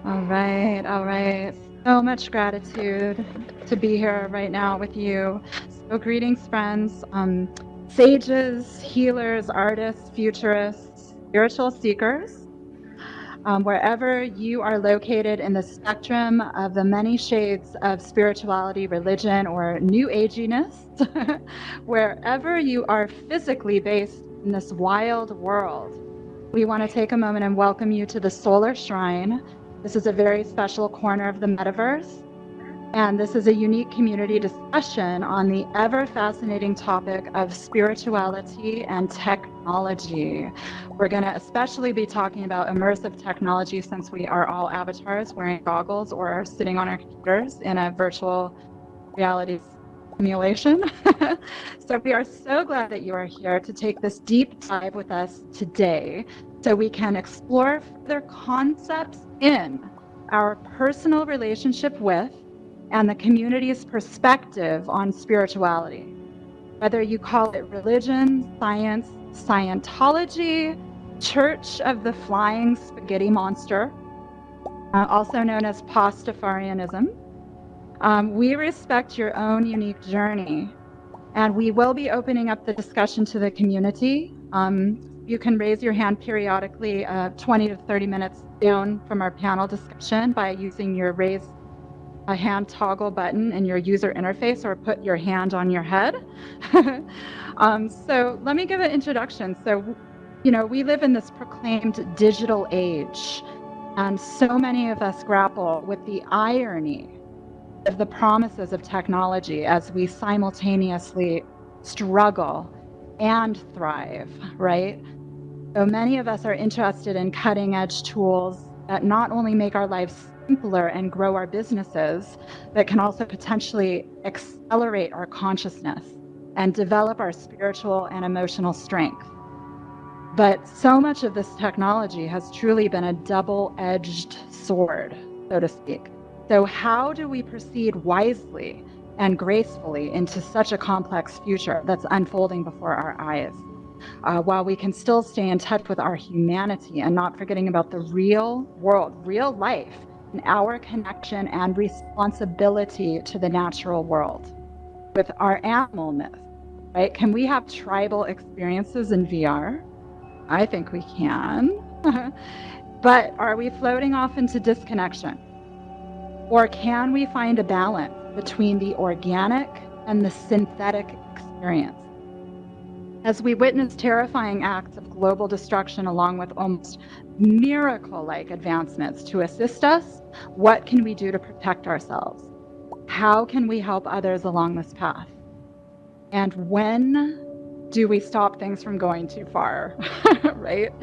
All right, all right. So much gratitude to be here right now with you. So greetings, friends, sages, healers, artists, futurists, spiritual seekers. Wherever you are located in the spectrum of the many shades of spirituality, religion, or new aginess, wherever you are physically based in this wild world, we want to take a moment and welcome you to the Solar Shrine. This is a very special corner of the metaverse, and this is a unique community discussion on the ever fascinating topic of spirituality and technology. We're going to especially be talking about immersive technology since we are all avatars wearing goggles or sitting on our computers in a virtual reality simulation. So we are so glad that you are here to take this deep dive with us today so we can explore further concepts in our personal relationship with and the community's perspective on spirituality. Whether you call it religion, science, Scientology, Church of the Flying Spaghetti Monster, also known as Pastafarianism, we respect your own unique journey, and we will be opening up the discussion to the community. You can raise your hand periodically 20 to 30 minutes down from our panel discussion by using your raise a hand toggle button in your user interface, or put your hand on your head. So let me give an introduction. So, we live in this proclaimed digital age, and so many of us grapple with the irony of the promises of technology as we simultaneously struggle and thrive, right? So many of us are interested in cutting edge tools that not only make our lives simpler and grow our businesses, but can also potentially accelerate our consciousness and develop our spiritual and emotional strength. But so much of this technology has truly been a double-edged sword, so to speak. So how do we proceed wisely and gracefully into such a complex future that's unfolding before our eyes, while we can still stay in touch with our humanity and not forgetting about the real world, real life, and our connection and responsibility to the natural world with our animal myth, right? Can we have tribal experiences in VR? I think we can. But are we floating off into disconnection? Or can we find a balance between the organic and the synthetic experience? As we witness terrifying acts of global destruction along with almost miracle-like advancements to assist us, what can we do to protect ourselves? How can we help others along this path? And when do we stop things from going too far, right?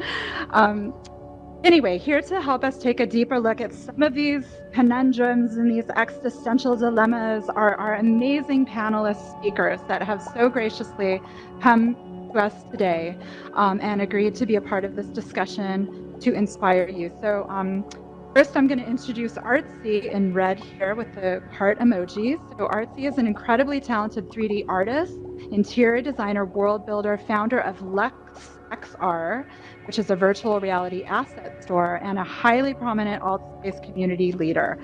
Anyway, here to help us take a deeper look at some of these conundrums and these existential dilemmas are our amazing panelist speakers that have so graciously come to us today and agreed to be a part of this discussion to inspire you. So first, I'm going to introduce Artsy in red here with the heart emojis. So Artsy is an incredibly talented 3D artist, interior designer, world builder, founder of LexXR, which is a virtual reality asset store, and a highly prominent Altspace community leader.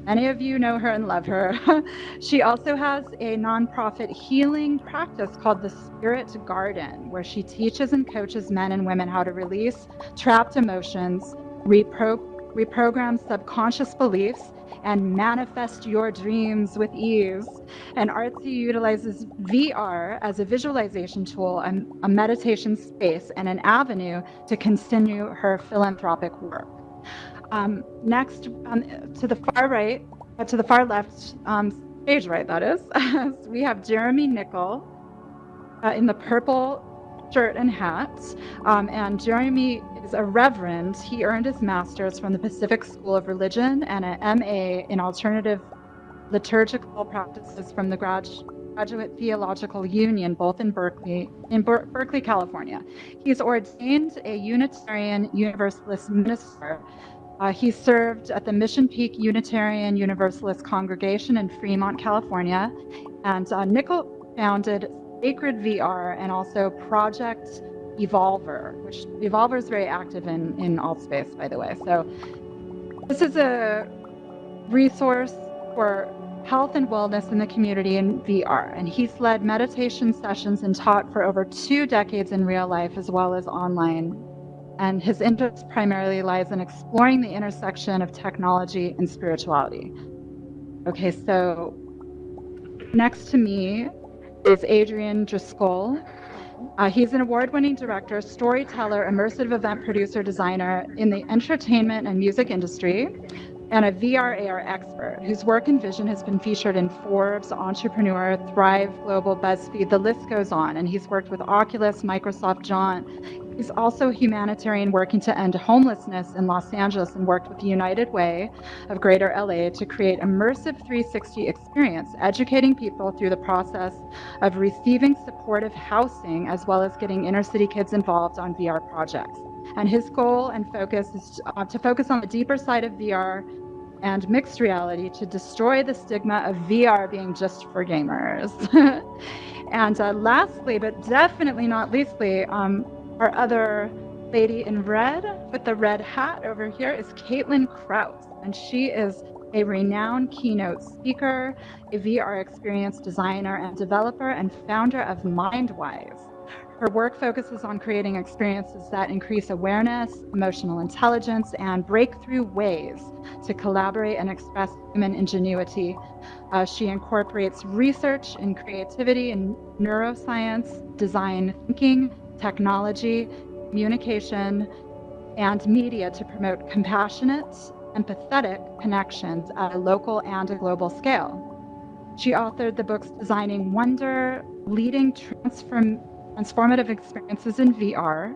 Many of you know her and love her. She also has a nonprofit healing practice called the Spirit Garden, where she teaches and coaches men and women how to release trapped emotions, reprogram subconscious beliefs, and manifest your dreams with ease. And Artsy utilizes VR as a visualization tool, a meditation space, and an avenue to continue her philanthropic work. Next, to the far right, to the far left, stage right, that is, we have Jeremy Nickel in the purple shirt and hat. And Jeremy is a reverend. He earned his master's from the Pacific School of Religion and an MA in alternative liturgical practices from the Graduate Theological Union, both in Berkeley, California. He's ordained a Unitarian Universalist minister. He served at the Mission Peak Unitarian Universalist Congregation in Fremont, California. And Nickel founded Sacred VR and also Project EvolVR, which EvolVR is very active in Altspace, by the way. So This is a resource for health and wellness in the community in VR, and he's led meditation sessions and taught for over 2 decades in real life as well as online. And his interest primarily lies in exploring the intersection of technology and spirituality. Okay, so next to me is Adrian Driscoll. He's an award-winning director, storyteller, immersive event producer, designer in the entertainment and music industry, and a VR/AR expert whose work and vision has been featured in Forbes, Entrepreneur, Thrive Global, BuzzFeed, the list goes on. And he's worked with Oculus, Microsoft, Jaunt. He's also a humanitarian working to end homelessness in Los Angeles and worked with the United Way of Greater LA to create immersive 360 experience, educating people through the process of receiving supportive housing, as well as getting inner city kids involved on VR projects. And his goal and focus is to focus on the deeper side of VR and mixed reality to destroy the stigma of VR being just for gamers. And lastly, but definitely not leastly, our other lady in red with the red hat over here is Caitlin Krause, and she is a renowned keynote speaker, a VR experience designer and developer, and founder of MindWise. Her work focuses on creating experiences that increase awareness, emotional intelligence, and breakthrough ways to collaborate and express human ingenuity. She incorporates research and creativity in neuroscience, design thinking, technology, communication, and media to promote compassionate, empathetic connections at a local and a global scale. She authored the books Designing Wonder, Leading Transformative Experiences in VR,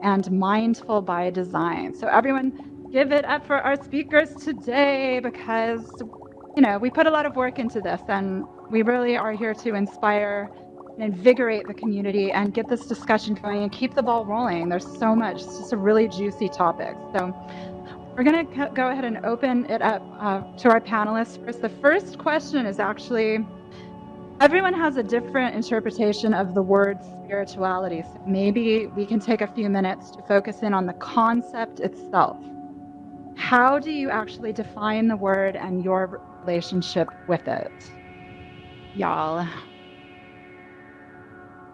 and Mindful by Design. So everyone give it up for our speakers today, because, you know, we put a lot of work into this, and we really are here to inspire and invigorate the community and get this discussion going and keep the ball rolling. There's so much. It's just a really juicy topic. So we're going to go ahead and open it up to our panelists first. The first question is actually, everyone has a different interpretation of the word spirituality. So maybe we can take a few minutes to focus in on the concept itself. How do you actually define the word and your relationship with it, y'all?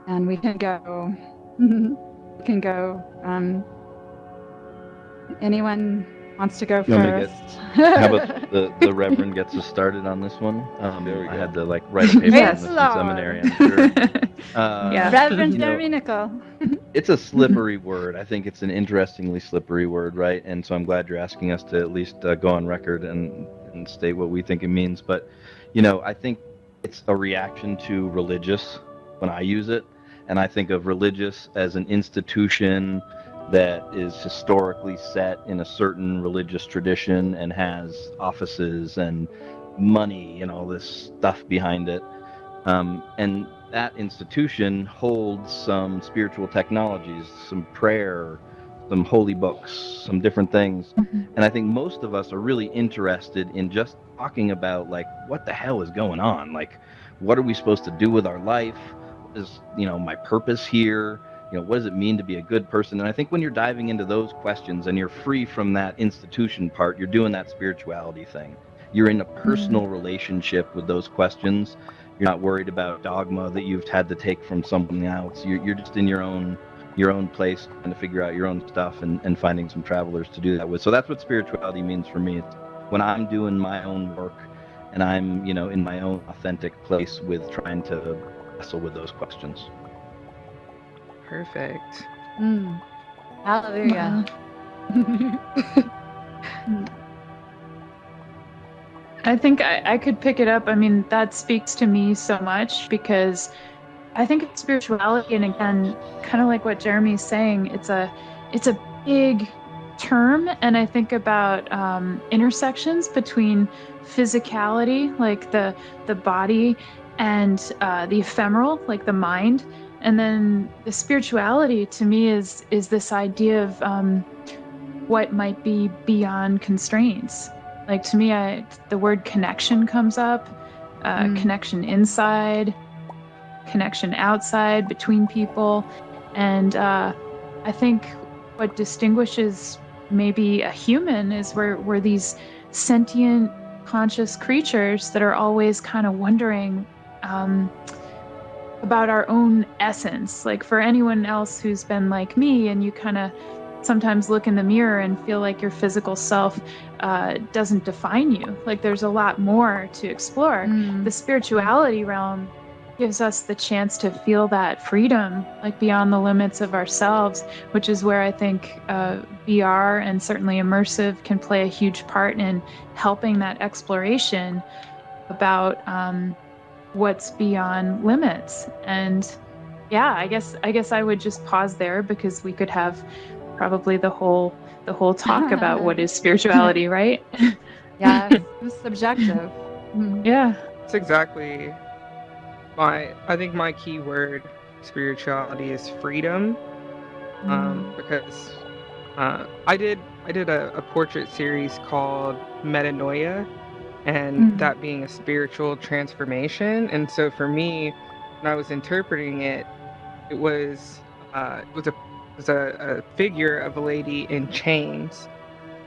And we can go, anyone wants to go first? How about the Reverend gets us started on this one? I had to write a paper on this in seminary, I'm sure. Yeah. Reverend Jeremy Nickel. It's a slippery word. I think it's an interestingly slippery word, right? And so I'm glad you're asking us to at least go on record and state what we think it means. But, I think it's a reaction to religious when I use it. And I think of religious as an institution that is historically set in a certain religious tradition and has offices and money and all this stuff behind it. And that institution holds some spiritual technologies, some prayer, some holy books, some different things. And I think most of us are really interested in just talking about, what the hell is going on? What are we supposed to do with our life? Is my purpose here? What does it mean to be a good person? And I think when you're diving into those questions and you're free from that institution part, you're doing that spirituality thing. You're in a personal relationship with those questions. You're not worried about dogma that you've had to take from someone else. You're just in your own place, trying to figure out your own stuff and finding some travelers to do that with. So that's what spirituality means for me. It's when I'm doing my own work and I'm in my own authentic place with trying to wrestle with those questions. Perfect. Hallelujah. I think I could pick it up. I mean, that speaks to me so much, because I think it's spirituality, and again, kind of like what Jeremy's saying, it's a big term, and I think about intersections between physicality, like the body, and the ephemeral, like the mind, and then the spirituality to me is this idea of what might be beyond constraints. Like, to me, the word connection comes up, connection inside, connection outside, between people, and I think what distinguishes maybe a human is where these sentient, conscious creatures that are always kind of wondering about our own essence. Like for anyone else who's been like me, and you kind of sometimes look in the mirror and feel like your physical self doesn't define you. Like there's a lot more to explore. The spirituality realm gives us the chance to feel that freedom, like beyond the limits of ourselves, which is where I think VR and certainly immersive can play a huge part in helping that exploration about what's beyond limits. And yeah, I guess I would just pause there, because we could have probably the whole talk about what is spirituality, right? Yeah, it's subjective. Yeah. It's exactly I think my key word spirituality is freedom. Because I did a portrait series called Metanoia, and that being a spiritual transformation. And so for me, when I was interpreting it, it was a figure of a lady in chains,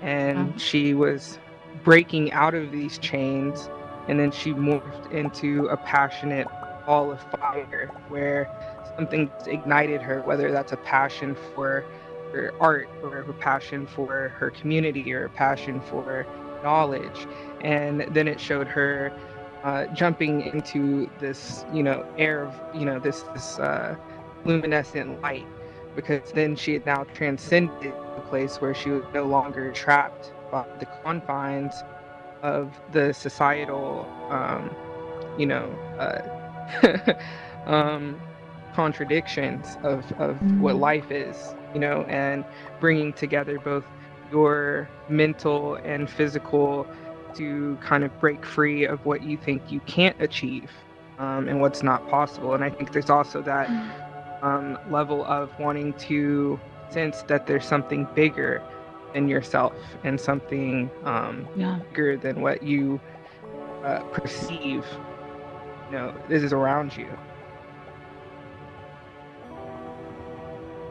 and she was breaking out of these chains, and then she morphed into a passionate ball of fire where something ignited her, whether that's a passion for her art, or a passion for her community, or a passion for knowledge. And then it showed her jumping into this, air of, this luminescent light, because then she had now transcended the place where she was no longer trapped by the confines of the societal, contradictions of what life is, and bringing together both your mental and physical to kind of break free of what you think you can't achieve, and what's not possible. And I think there's also that level of wanting to sense that there's something bigger than yourself, and something bigger than what you perceive this is around you.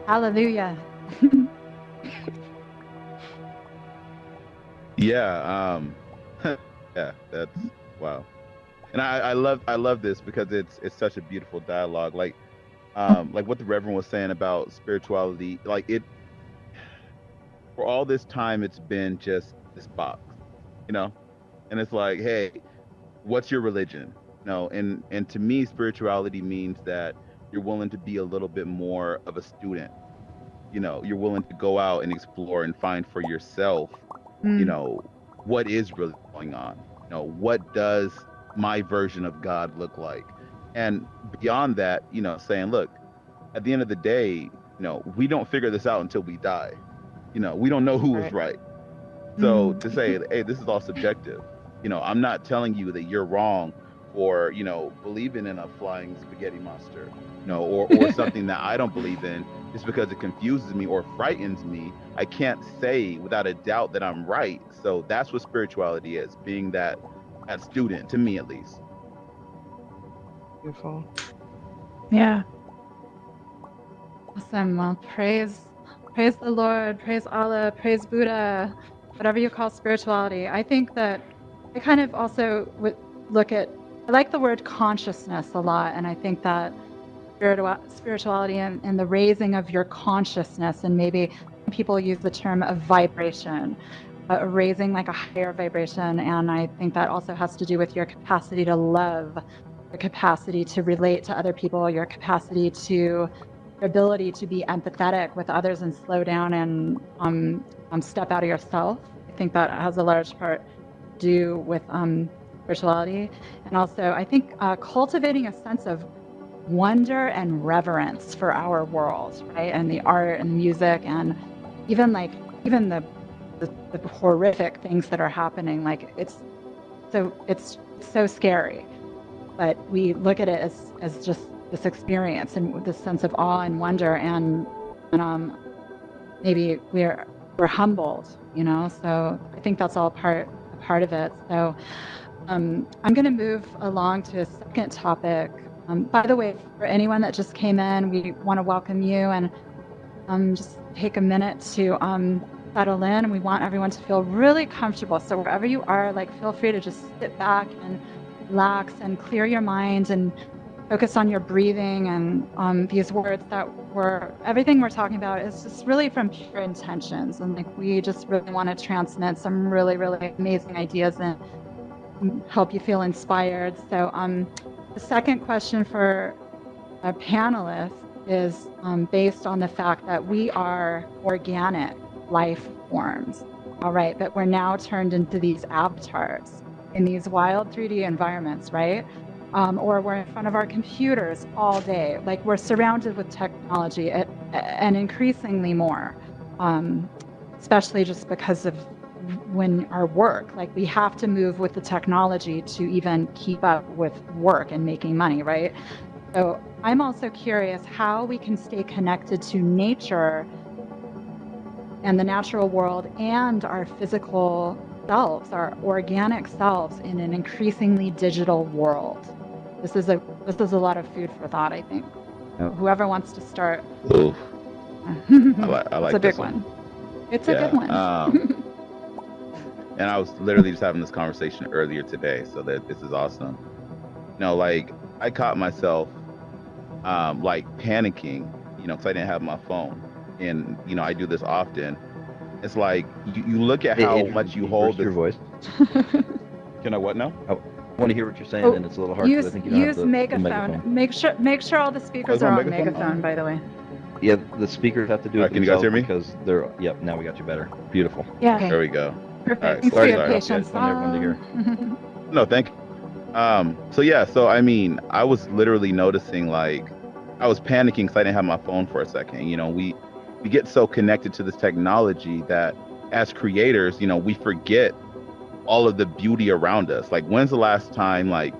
Hallelujah. Yeah, yeah, that's wow. And I love this because it's such a beautiful dialogue. Like what the Reverend was saying about spirituality, like it for all this time it's been just this box, and it's like, hey, what's your religion? And to me, spirituality means that you're willing to be a little bit more of a student. You're willing to go out and explore and find for yourself, what is really going on. What does my version of God look like? And beyond that, saying, look, at the end of the day, we don't figure this out until we die. We don't know who was right. So to say, hey, this is all subjective. I'm not telling you that you're wrong for, believing in a flying spaghetti monster, or something that I don't believe in. Just because it confuses me or frightens me, I can't say without a doubt that I'm right. So that's what spirituality is, being that student, to me at least. Beautiful. Yeah. Awesome. Well, praise the Lord, praise Allah, praise Buddha, whatever you call spirituality. I think that I kind of also would I like the word consciousness a lot, and I think that spirituality and the raising of your consciousness, and maybe people use the term of vibration, raising like a higher vibration, and I think that also has to do with your capacity to love, your capacity to relate to other people, your capacity to your ability to be empathetic with others and slow down and step out of yourself. I think that has a large part to do with spirituality, and also I think cultivating a sense of wonder and reverence for our world, right? And the art and music, and even the horrific things that are happening. Like it's so scary, but we look at it as just this experience and this sense of awe and wonder, and maybe we're humbled, So I think that's all part of it. So I'm going to move along to a second topic. By the way, for anyone that just came in, we want to welcome you, and just take a minute to settle in, and we want everyone to feel really comfortable. So wherever you are, like, feel free to just sit back and relax and clear your mind and focus on your breathing. And these words that everything we're talking about is just really from pure intentions. And like, we just really want to transmit some really, really amazing ideas and help you feel inspired. So the second question for our panelists is based on the fact that we are organic life forms, all right, but we're now turned into these avatars in these wild 3D environments, right? Or we're in front of our computers all day. Like, we're surrounded with technology and increasingly more, especially just because of when our work, like, we have to move with the technology to even keep up with work and making money, right? So I'm also curious how we can stay connected to nature and the natural world and our physical selves, our organic selves, in an increasingly digital world. This is a lot of food for thought, I think. So whoever wants to start. Ooh. I like it's a big this one. It's a good one. And I was literally just having this conversation earlier today, so that this is awesome. You know, like, I caught myself like panicking, you know, because I didn't have my phone. And, you know, I do this often. It's like, you look at how much you hold your voice. Can I what now? I want to hear what you're saying, and it's a little hard because I think you don't have the megaphone. Make sure all the speakers are on megaphone, by the way. Yeah, the speakers have to do it Can you guys hear me? because they're. Yep, now we got you better. Beautiful. Yeah. Okay. There we go. Perfect. All right, Thanks sorry, for your sorry. patience. I want everyone to hear. No, thank you. So yeah, so I mean, I was literally noticing, like, I was panicking because I didn't have my phone for a second. You know, we get so connected to this technology that as creators, you know, we forget all of the beauty around us. Like, when's the last time, like,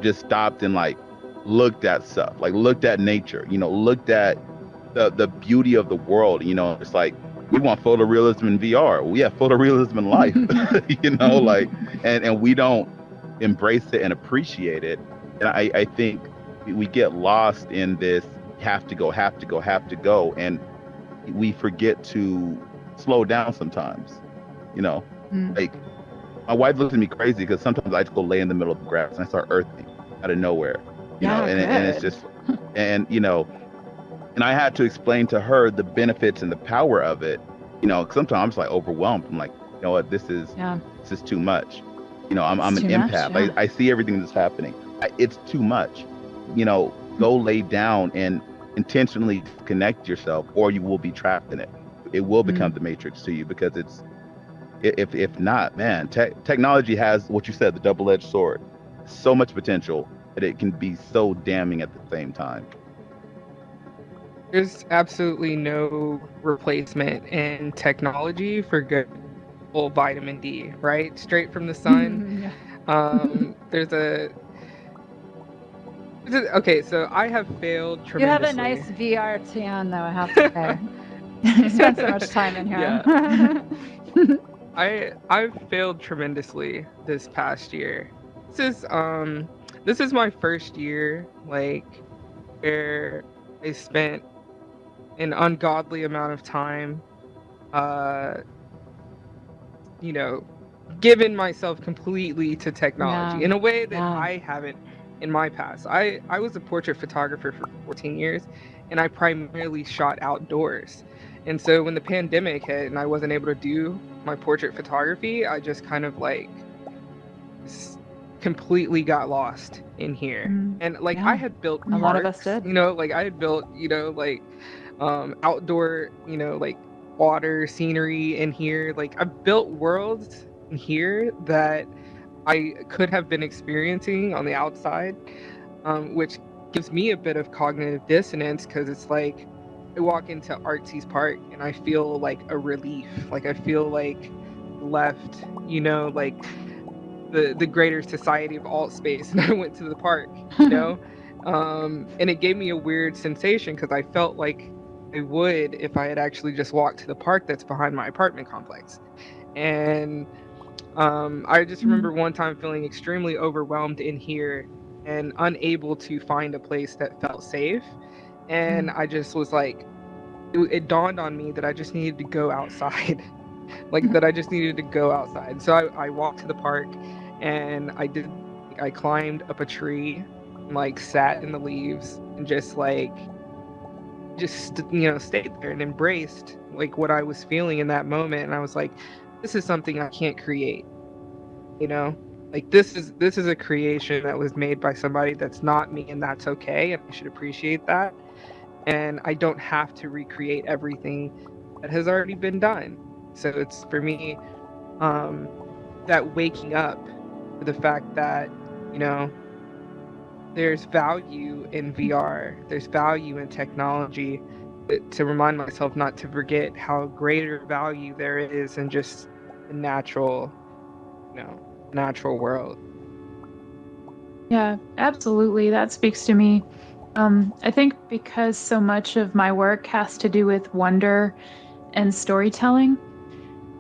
just stopped and, like, looked at stuff, like, looked at nature, you know, looked at the beauty of the world? You know, it's like, we want photorealism in VR. We have photorealism in life, you know, like, and we don't embrace it and appreciate it. And I think we get lost in this have to go, and we forget to slow down sometimes, you know. Like, my wife looks at me crazy because sometimes I just go lay in the middle of the grass and I start earthing out of nowhere, you know, and it's just, and, you know, and I had to explain to her the benefits and the power of it, you know. Sometimes I'm just like overwhelmed. I'm like, you know what, this is too much. You know, I'm an empath. Yeah. I see everything that's happening. It's too much. You know, go lay down and intentionally connect yourself, or you will be trapped in it. It will become the matrix to you, because it's, if not, man, technology has, what you said, the double-edged sword. So much potential, but it can be so damning at the same time. There's absolutely no replacement in technology for good old vitamin D, right? Straight from the sun. Okay, so I have failed tremendously. You have a nice VR tan, though, I have to say. You spend so much time in here. Yeah. I've failed tremendously this past year. This is my first year, like, where I spent an ungodly amount of time, you know, giving myself completely to technology in a way that I haven't in my past. I was a portrait photographer for 14 years, and I primarily shot outdoors. And so when the pandemic hit and I wasn't able to do my portrait photography, I just kind of, like, completely got lost in here. And, like, I had built parks, a lot of us did. You know, like, I had built, you know, like, outdoor, you know, like, water scenery in here. Like, I've built worlds in here that I could have been experiencing on the outside, which gives me a bit of cognitive dissonance, because it's like, I walk into Artsy's park and I feel like a relief. Like, I feel like left, you know, like the greater society of Altspace, and I went to the park, you know. And it gave me a weird sensation, because I felt like I would if I had actually just walked to the park that's behind my apartment complex. And I just remember one time feeling extremely overwhelmed in here and unable to find a place that felt safe. And I just was like, it dawned on me that I just needed to go outside like that I just needed to go outside. So I walked to the park, and I climbed up a tree, and, like, sat in the leaves, and just stayed there and embraced like what I was feeling in that moment. And I was like, this is something I can't create, like this is a creation that was made by somebody that's not me, and that's okay, and I should appreciate that. And I don't have to recreate everything that has already been done. So it's, for me, that waking up to the fact that, there's value in VR, there's value in technology, to remind myself not to forget how greater value there is in just the natural world. Yeah, absolutely. That speaks to me. I think because so much of my work has to do with wonder and storytelling,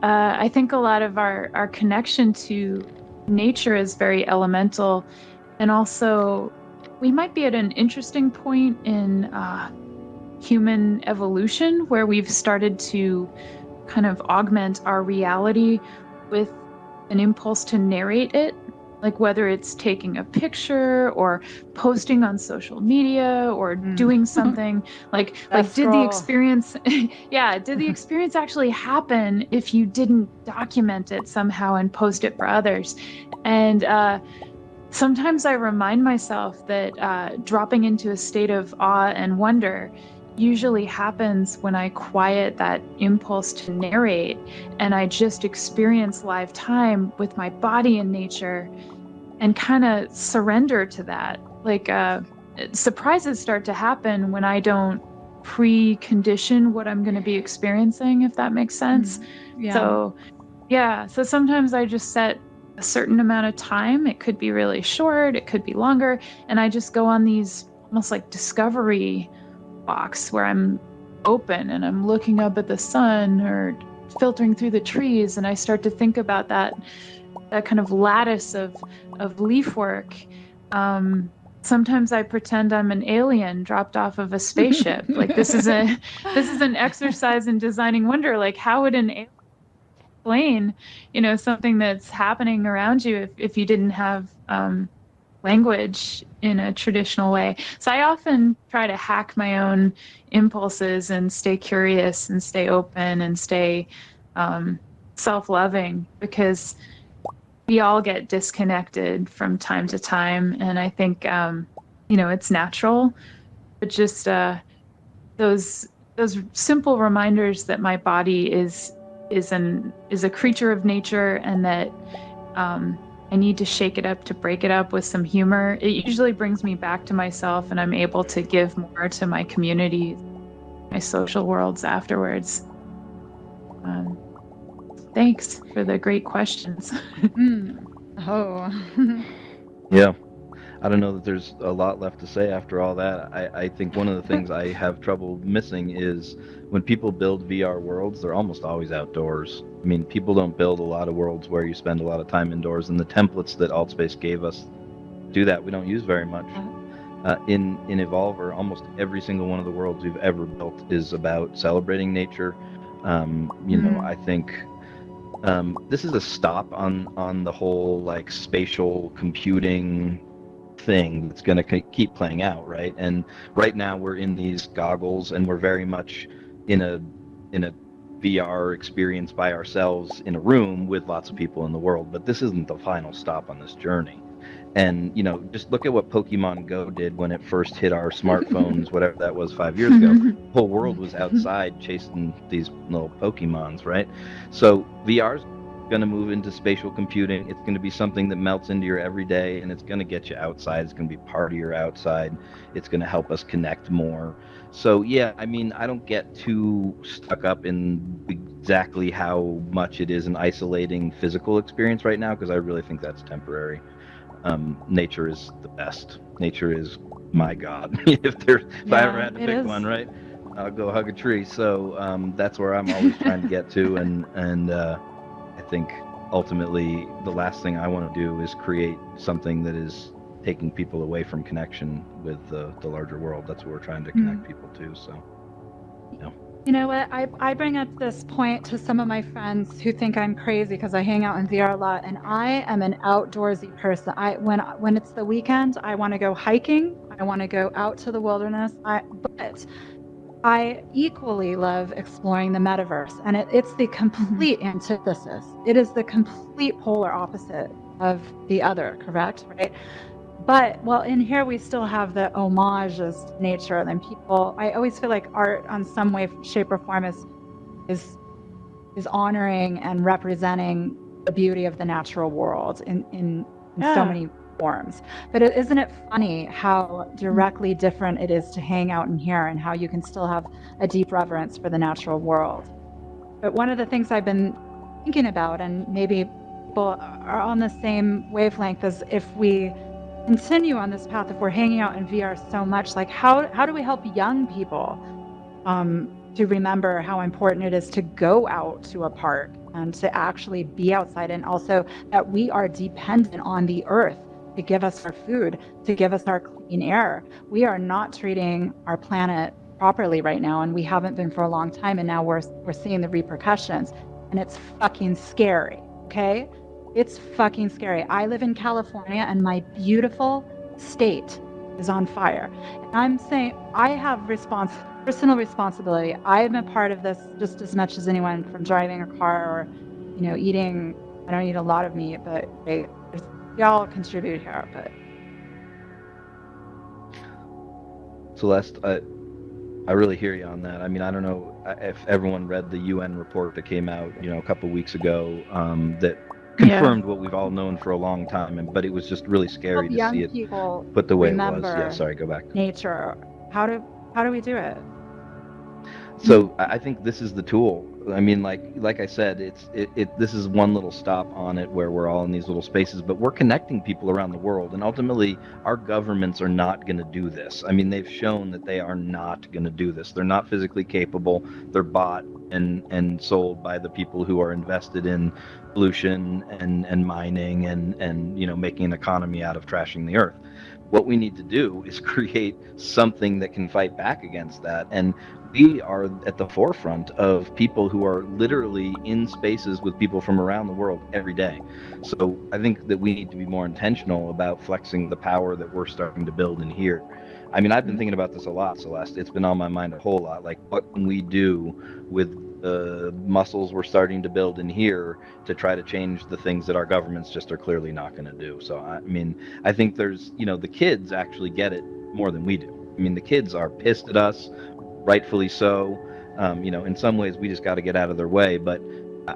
I think a lot of our connection to nature is very elemental. And also, we might be at an interesting point in human evolution where we've started to kind of augment our reality with an impulse to narrate it. Like whether it's taking a picture or posting on social media or doing something like did the experience did the experience actually happen if you didn't document it somehow and post it for others? And sometimes I remind myself that dropping into a state of awe and wonder usually happens when I quiet that impulse to narrate and I just experience live time with my body in nature and kind of surrender to that. Like surprises start to happen when I don't precondition what I'm going to be experiencing, if that makes sense. So sometimes I just set a certain amount of time. It could be really short, it could be longer, and I just go on these almost like discovery walks where I'm open and I'm looking up at the sun or filtering through the trees, and I start to think about that kind of lattice of leaf work. Sometimes I pretend I'm an alien dropped off of a spaceship. Like this is an exercise in designing wonder. Like how would an alien explain, something that's happening around you if you didn't have language in a traditional way? So I often try to hack my own impulses and stay curious and stay open and stay self-loving, because we all get disconnected from time to time. And I think, it's natural, but just those simple reminders that my body is a creature of nature, and that I need to shake it up to break it up with some humor. It usually brings me back to myself, and I'm able to give more to my community, my social worlds afterwards. Thanks for the great questions. Yeah. I don't know that there's a lot left to say after all that. I think one of the things I have trouble missing is when people build VR worlds, they're almost always outdoors. I mean, people don't build a lot of worlds where you spend a lot of time indoors, and the templates that Altspace gave us do that. We don't use very much. In EvolVR, almost every single one of the worlds we've ever built is about celebrating nature. I think this is a stop on the whole like spatial computing thing that's going to keep playing out, right? And right now we're in these goggles, and we're very much in a VR experience by ourselves in a room with lots of people in the world. But this isn't the final stop on this journey. And just look at what Pokemon Go did when it first hit our smartphones, whatever that was 5 years ago. The whole world was outside chasing these little Pokemons, right? So VR's going to move into spatial computing. It's going to be something that melts into your everyday, and it's going to get you outside. It's going to be part of your outside. It's going to help us connect more. So yeah, I mean, I don't get too stuck up in exactly how much it is an isolating physical experience right now, because I really think that's temporary. Nature is the best. Nature is my god. if I ever had to pick one, right, I'll go hug a tree. So that's where I'm always trying to get to, and I think ultimately the last thing I want to do is create something that is taking people away from connection with the larger world. That's what we're trying to connect people to. So You know what? I bring up this point to some of my friends who think I'm crazy because I hang out in VR a lot, and I am an outdoorsy person. When it's the weekend, I want to go hiking. I want to go out to the wilderness. But I equally love exploring the metaverse, and it's the complete antithesis. It is the complete polar opposite of the other, correct? Right? But well, in here we still have the homages to nature, and people. I always feel like art, on some way, shape, or form, is honoring and representing the beauty of the natural world in so many forms. But isn't it funny how directly different it is to hang out in here, and how you can still have a deep reverence for the natural world? But one of the things I've been thinking about, and maybe people are on the same wavelength, is if we continue on this path, if we're hanging out in VR so much, like how do we help young people to remember how important it is to go out to a park and to actually be outside, and also that we are dependent on the earth to give us our food, to give us our clean air. We are not treating our planet properly right now, and we haven't been for a long time, and now we're seeing the repercussions, and it's fucking scary, okay? It's fucking scary. I live in California, and my beautiful state is on fire. And I'm saying I have personal responsibility. I am a part of this just as much as anyone, from driving a car or, eating. I don't eat a lot of meat, but y'all contribute here. But Celeste, I really hear you on that. I mean, I don't know if everyone read the UN report that came out, a couple of weeks ago, that confirmed what we've all known for a long time, but it was just really scary to see it put the way it was. Yeah, sorry, go back. Nature. How do we do it? So I think this is the tool. I mean, like I said, this is one little stop on it where we're all in these little spaces, but we're connecting people around the world, and ultimately our governments are not going to do this. I mean, they've shown that they are not going to do this. They're not physically capable. They're bought and sold by the people who are invested in pollution and mining and making an economy out of trashing the earth. What we need to do is create something that can fight back against that. And we are at the forefront of people who are literally in spaces with people from around the world every day. So I think that we need to be more intentional about flexing the power that we're starting to build in here. I mean, I've been thinking about this a lot, Celeste. It's been on my mind a whole lot. Like, what can we do with the muscles we're starting to build in here to try to change the things that our governments just are clearly not going to do? So, I mean, I think there's, the kids actually get it more than we do. I mean, the kids are pissed at us, rightfully so. In some ways, we just got to get out of their way. But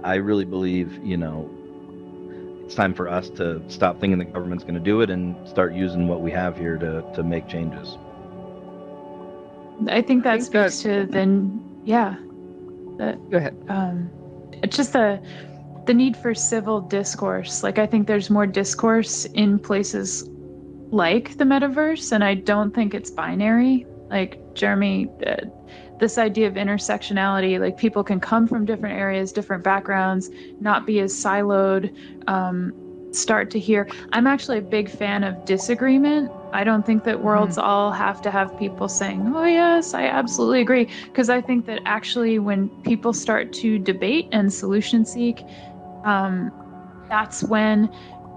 I really believe, it's time for us to stop thinking the government's going to do it and start using what we have here to make changes. I think that speaks to go ahead. It's just the need for civil discourse. Like, I think there's more discourse in places like the metaverse, and I don't think it's binary. Like Jeremy, this idea of intersectionality, like people can come from different areas, different backgrounds, not be as siloed, start to hear. I'm actually a big fan of disagreement. I don't think that worlds all have to have people saying, oh yes, I absolutely agree. Because I think that actually when people start to debate and solution seek, that's when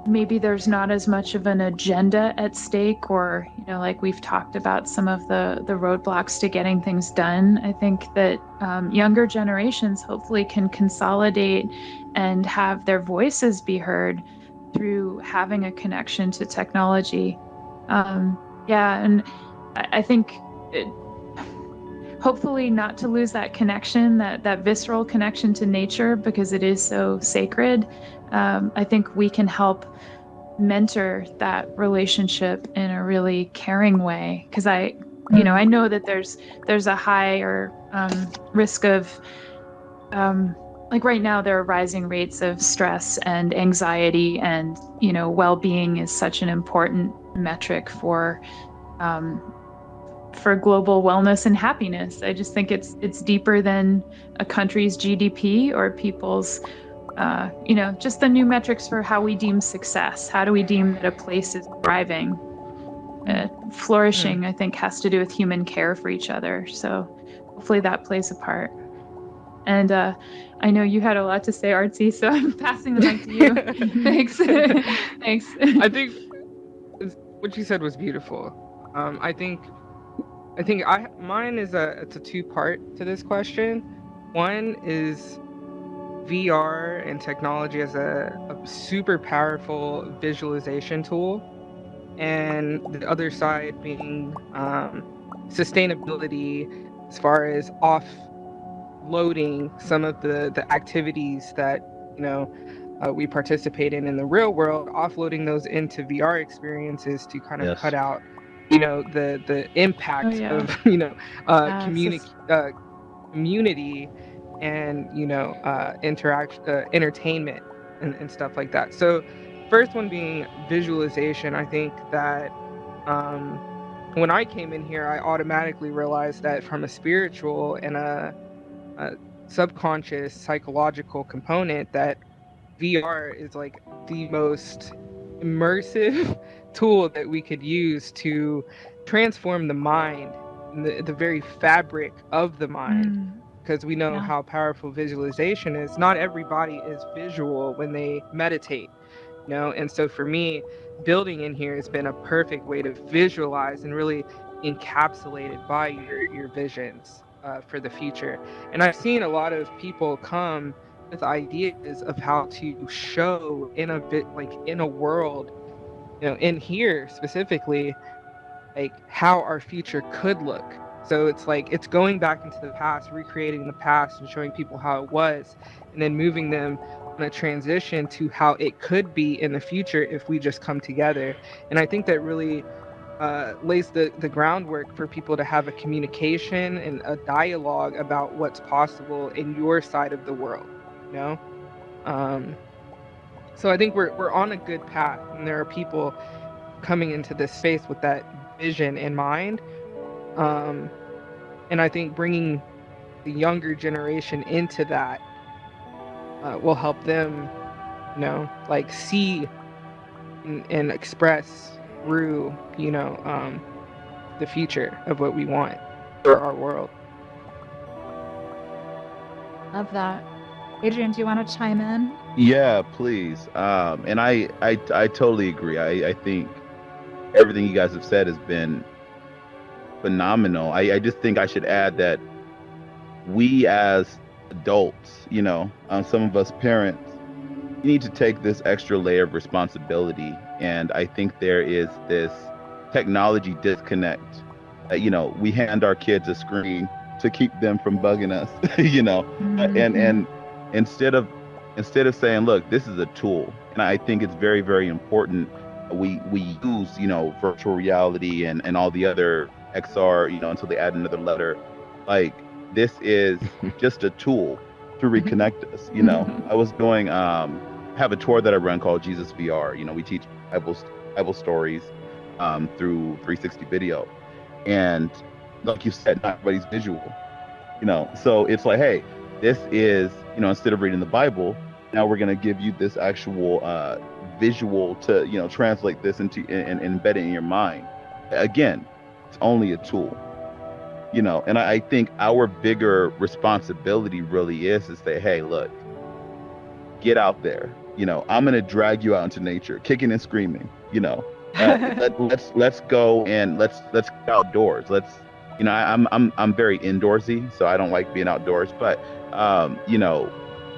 maybe there's not as much of an agenda at stake, or, like we've talked about some of the roadblocks to getting things done. I think that younger generations hopefully can consolidate and have their voices be heard through having a connection to technology. And I think hopefully not to lose that connection, that visceral connection to nature, because it is so sacred. I think we can help mentor that relationship in a really caring way, because I know that there's a higher risk of like right now there are rising rates of stress and anxiety, and well-being is such an important metric for global wellness and happiness. I just think it's deeper than a country's GDP or people's just the new metrics for how we deem success. How do we deem that a place is thriving? Flourishing, I think, has to do with human care for each other. So hopefully that plays a part. And I know you had a lot to say, Artsy, so I'm passing the mic to you. Thanks. Thanks. I think what you said was beautiful. I think mine is it's a two-part to this question. One is VR and technology as a super powerful visualization tool, and the other side being sustainability as far as offloading some of the activities that we participate in the real world, offloading those into VR experiences to kind of cut out the impact of community and entertainment and stuff like that. So first one being visualization. I think that when I came in here, I automatically realized that from a spiritual and a subconscious psychological component, that VR is like the most immersive tool that we could use to transform the mind, the very fabric of the mind. Because we know how powerful visualization is. Not everybody is visual when they meditate, and so for me, building in here has been a perfect way to visualize and really encapsulate it by your visions for the future. And I've seen a lot of people come with ideas of how to show in a world, in here specifically, like how our future could look. So it's like it's going back into the past, recreating the past and showing people how it was, and then moving them on a transition to how it could be in the future if we just come together. And I think that really lays the groundwork for people to have a communication and a dialogue about what's possible in your side of the world, So I think we're on a good path, and there are people coming into this space with that vision in mind. And I think bringing the younger generation into that will help them, see and express through, the future of what we want for our world. Love that. Adrian, do you want to chime in? Yeah, please. And I totally agree. I think everything you guys have said has been phenomenal. I just think I should add that we as adults, some of us parents, we need to take this extra layer of responsibility. And I think there is this technology disconnect. We hand our kids a screen to keep them from bugging us, and instead of saying, look, this is a tool. And I think it's very, very important we use, virtual reality and all the other XR, until they add another letter. Like, this is just a tool to reconnect us. I was doing, have a tour that I run called Jesus VR. We teach Bible stories through 360 video. And like you said, not everybody's visual, so it's like, hey, this is, instead of reading the Bible, now we're going to give you this actual visual to, translate this into and embed it in your mind. Again, it's only a tool, and I think our bigger responsibility really is to say, hey, look, get out there. I'm going to drag you out into nature, kicking and screaming, let's go and let's get outdoors. I'm very indoorsy, so I don't like being outdoors, but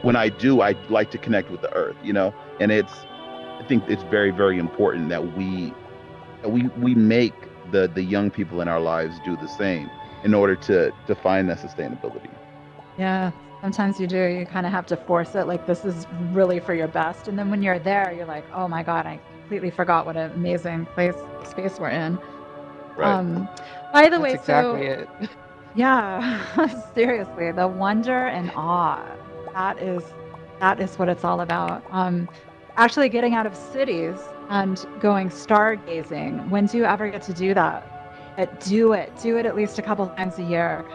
when I do, I like to connect with the earth, and I think it's very, very important that we make the young people in our lives do the same in order to define that sustainability. Yeah, sometimes you do. You kind of have to force it. Like, this is really for your best. And then when you're there, you're like, oh my God, I completely forgot what an amazing space we're in. Right. By the That's way, exactly it. Yeah, seriously, the wonder and awe, that is what it's all about. Actually getting out of cities and going stargazing. When do you ever get to do that? Do it at least a couple times a year,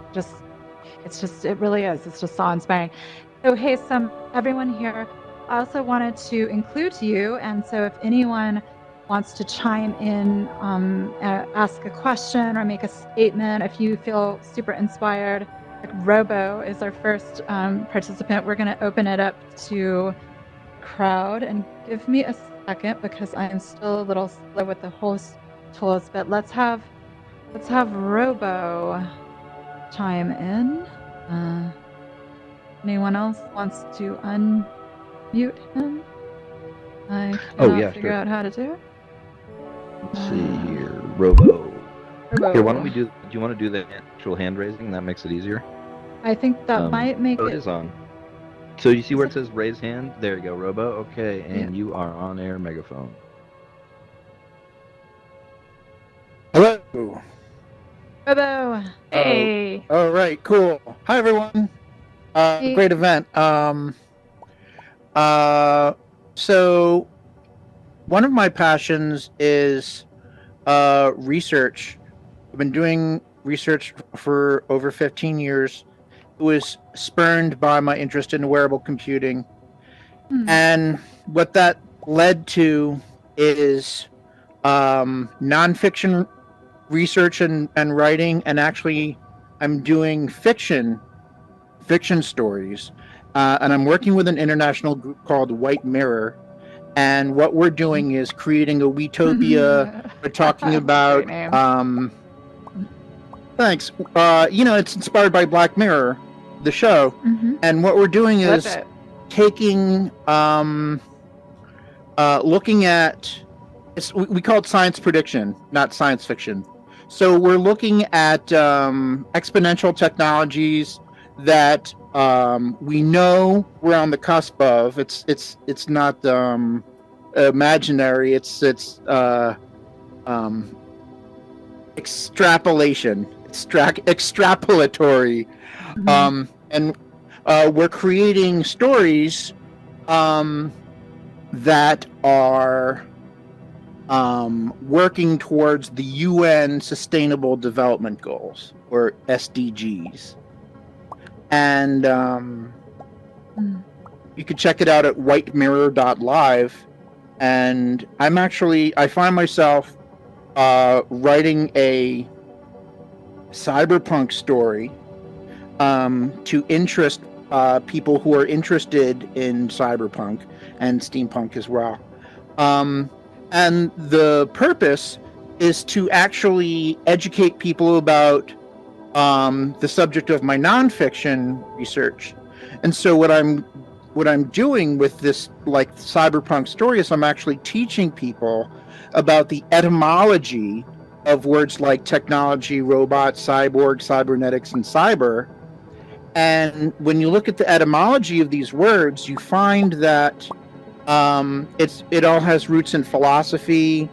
because it really is. It's just awe-inspiring. So hey, everyone here, I also wanted to include you, and so if anyone wants to chime in, ask a question or make a statement, if you feel super inspired, like Robo is our first participant. We're going to open it up to crowd, and give me a second because I am still a little slow with the host tools, but let's have Robo chime in. Anyone else wants to unmute him? I cannot figure out how to do it. Let's see here, Robo. Robo. Here, why don't we do you want to do the actual hand raising? That makes it easier. I think that might make it is on. So you see where it says raise hand? There you go, Robo. Okay, and you are on air, megaphone. Hello. Robo. Hey. All right, cool. Hi, everyone. Hey. Great event. So one of my passions is research. I've been doing research for over 15 years. It was spurned by my interest in wearable computing. And what that led to is nonfiction research and writing, and actually I'm doing fiction stories. And I'm working with an international group called White Mirror. And what we're doing is creating a Wetopia. We're talking about thanks. It's inspired by Black Mirror, the show. And what we're doing is taking looking at we call it science prediction, not science fiction. So we're looking at exponential technologies that we know we're on the cusp of. It's not imaginary. It's extrapolation. Extrapolatory. And we're creating stories that are working towards the UN Sustainable Development Goals, or SDGs. And you can check it out at whitemirror.live. And I find myself writing a cyberpunk story to interest people who are interested in cyberpunk and steampunk as well. And the purpose is to actually educate people about the subject of my nonfiction research. And so what I'm doing with this like cyberpunk story is I'm actually teaching people about the etymology of words like technology, robot, cyborg, cybernetics, and cyber. And when you look at the etymology of these words, you find that it all has roots in philosophy.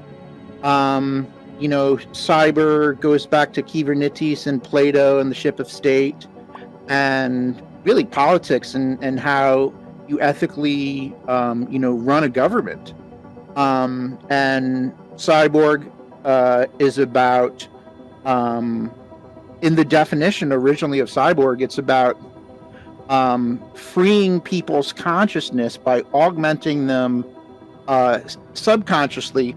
Cyber goes back to Kybernetes and Plato and the ship of state, and really politics and how you ethically, run a government. And cyborg is about, in the definition originally of cyborg, it's about freeing people's consciousness by augmenting them subconsciously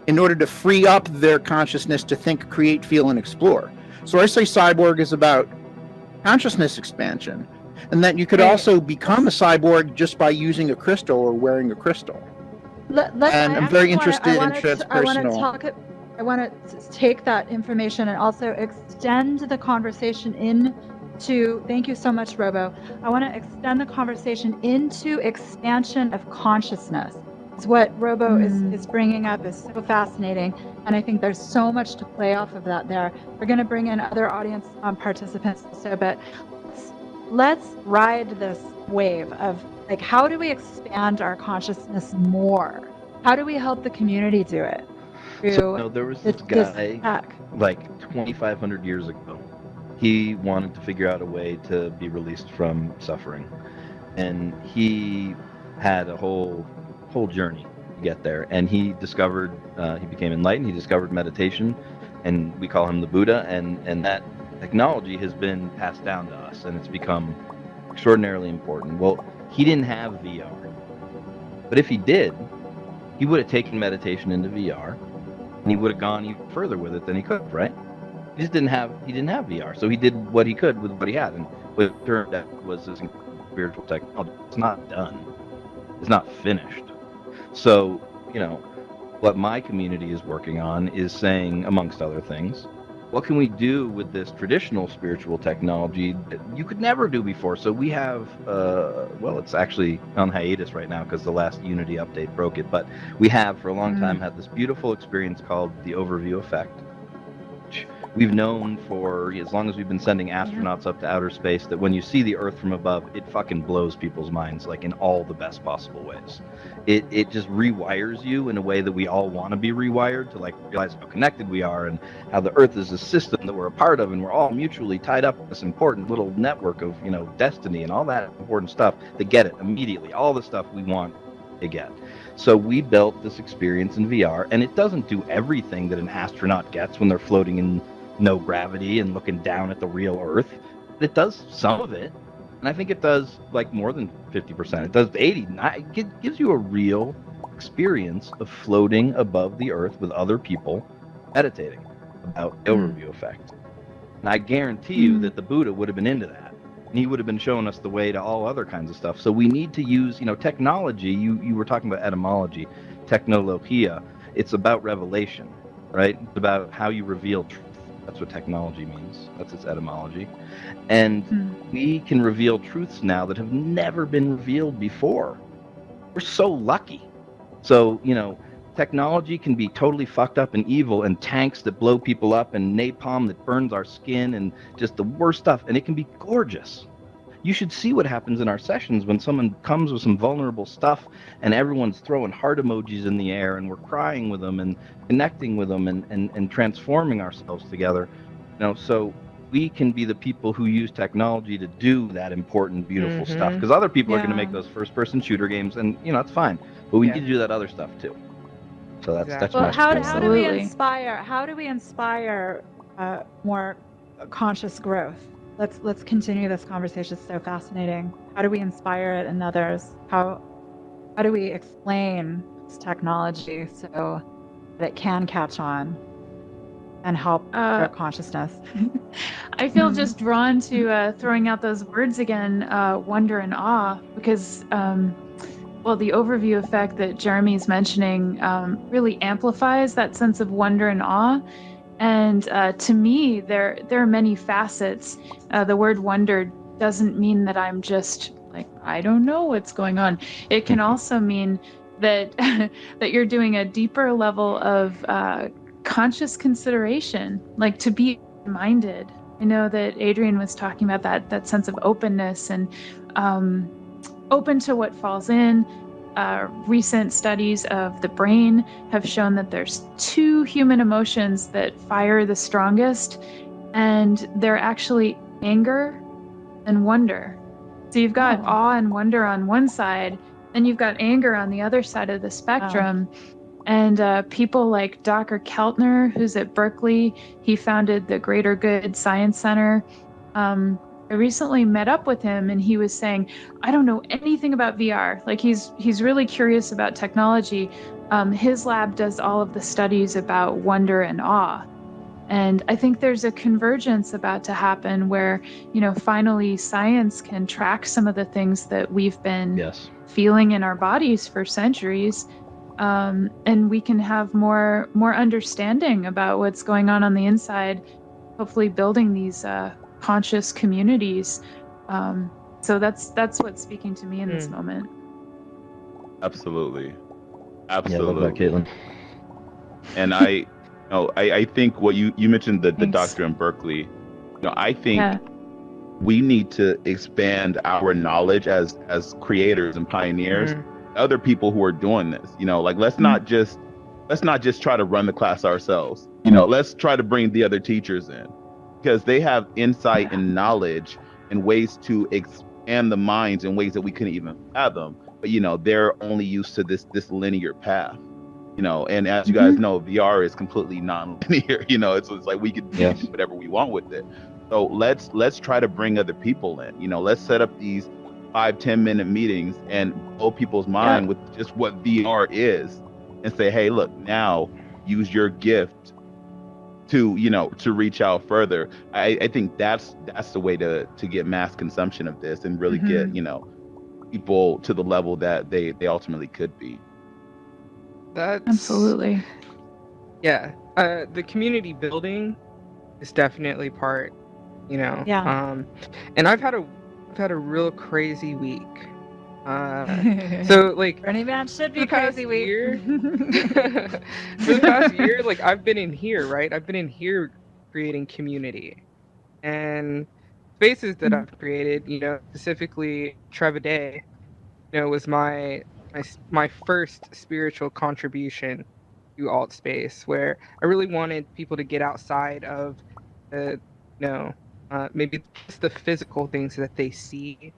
in order to free up their consciousness to think, create, feel, and explore. So I say cyborg is about consciousness expansion, and that you could also become a cyborg just by using a crystal or wearing a crystal. I'm very interested in transpersonal. I want to take that information and also extend the conversation into, thank you so much, Robo. I want to extend the conversation into expansion of consciousness. It's what Robo is bringing up is so fascinating. And I think there's so much to play off of that there. We're going to bring in other audience participants also, but let's ride this wave of like, how do we expand our consciousness more? How do we help the community do it? There was this guy like 2,500 years ago. He wanted to figure out a way to be released from suffering, and he had a whole journey to get there. And he discovered, he became enlightened. He discovered meditation, and we call him the Buddha. And that technology has been passed down to us, and it's become extraordinarily important. Well, he didn't have VR, but if he did, he would have taken meditation into VR, and he would have gone even further with it than he could, right? He didn't have VR, so he did what he could with what he had, and what it turned out was this spiritual technology. It's not done. It's not finished. So, what my community is working on is saying, amongst other things, what can we do with this traditional spiritual technology that you could never do before? So we have, it's actually on hiatus right now because the last Unity update broke it, but we have for a long time had this beautiful experience called the overview effect, which we've known for as long as we've been sending astronauts up to outer space, that when you see the Earth from above, it fucking blows people's minds, like in all the best possible ways. It just rewires you in a way that we all want to be rewired, to like realize how connected we are and how the Earth is a system that we're a part of, and we're all mutually tied up in this important little network of, destiny and all that important stuff, to get it immediately, all the stuff we want to get. So we built this experience in VR, and it doesn't do everything that an astronaut gets when they're floating in no gravity and looking down at the real Earth. It does some of it, and I think it does like more than 50%. It does 80. It gives you a real experience of floating above the Earth with other people meditating about the overview effect. And I guarantee you that the Buddha would have been into that, and he would have been showing us the way to all other kinds of stuff. So we need to use, technology. You were talking about etymology, technologia. It's about revelation, right? It's about how you reveal truth. That's what technology means. That's its etymology. And we can reveal truths now that have never been revealed before. We're so lucky. So, technology can be totally fucked up and evil, and tanks that blow people up, and napalm that burns our skin, and just the worst stuff. And it can be gorgeous. You should see what happens in our sessions when someone comes with some vulnerable stuff and everyone's throwing heart emojis in the air, and we're crying with them and connecting with them and transforming ourselves together. So we can be the people who use technology to do that important, beautiful stuff. Because other people are going to make those first-person shooter games, and it's fine. But we need to do that other stuff too. So that's well. my How do we Absolutely. inspire? How do we inspire more conscious growth? Let's continue this conversation. It's so fascinating. How do we inspire it in others? How do we explain this technology so that it can catch on and help our consciousness? I feel just drawn to throwing out those words again, wonder and awe, because the overview effect that Jeremy's mentioning really amplifies that sense of wonder and awe. And to me, there are many facets. The word wonder doesn't mean that I'm just like, I don't know what's going on. It can also mean that that you're doing a deeper level of conscious consideration, like to be minded. I know that Adrian was talking about that sense of openness and open to what falls in. Recent studies of the brain have shown that there's 2 human emotions that fire the strongest, and they're actually anger and wonder. So you've got awe and wonder on one side, and you've got anger on the other side of the spectrum. And people like Dr. Keltner, who's at Berkeley, he founded the Greater Good Science Center. I recently met up with him, and he was saying, I don't know anything about VR. Like he's really curious about technology. His lab does all of the studies about wonder and awe. And I think there's a convergence about to happen where, finally science can track some of the things that we've been feeling in our bodies for centuries. And we can have more understanding about what's going on the inside, hopefully building these conscious communities. So that's what's speaking to me in this moment. Absolutely. Yeah, I love that, Caitlin. And I think what you mentioned the doctor in Berkeley. I think we need to expand our knowledge as creators and pioneers. Other people who are doing this, let's not just try to run the class ourselves. Let's try to bring the other teachers in, because they have insight and knowledge and ways to expand the minds in ways that we couldn't even fathom. But they're only used to this linear path. And as you guys know, VR is completely non-linear. It's like we can do whatever we want with it. So let's try to bring other people in. Let's set up these 5-10 minute meetings and blow people's mind with just what VR is. and say, hey, look, now use your gift to, to reach out further. I think that's the way to get mass consumption of this and really get, people to the level that they ultimately could be. That's Absolutely. Yeah. The community building is definitely part, Yeah. And I've had a real crazy week. So like Burning Man should be the past crazy week. year, for the past year, like I've been in here, right? I've been in here creating community and spaces that I've created, specifically Trevaday, was my first spiritual contribution to Altspace, where I really wanted people to get outside of maybe just the physical things that they see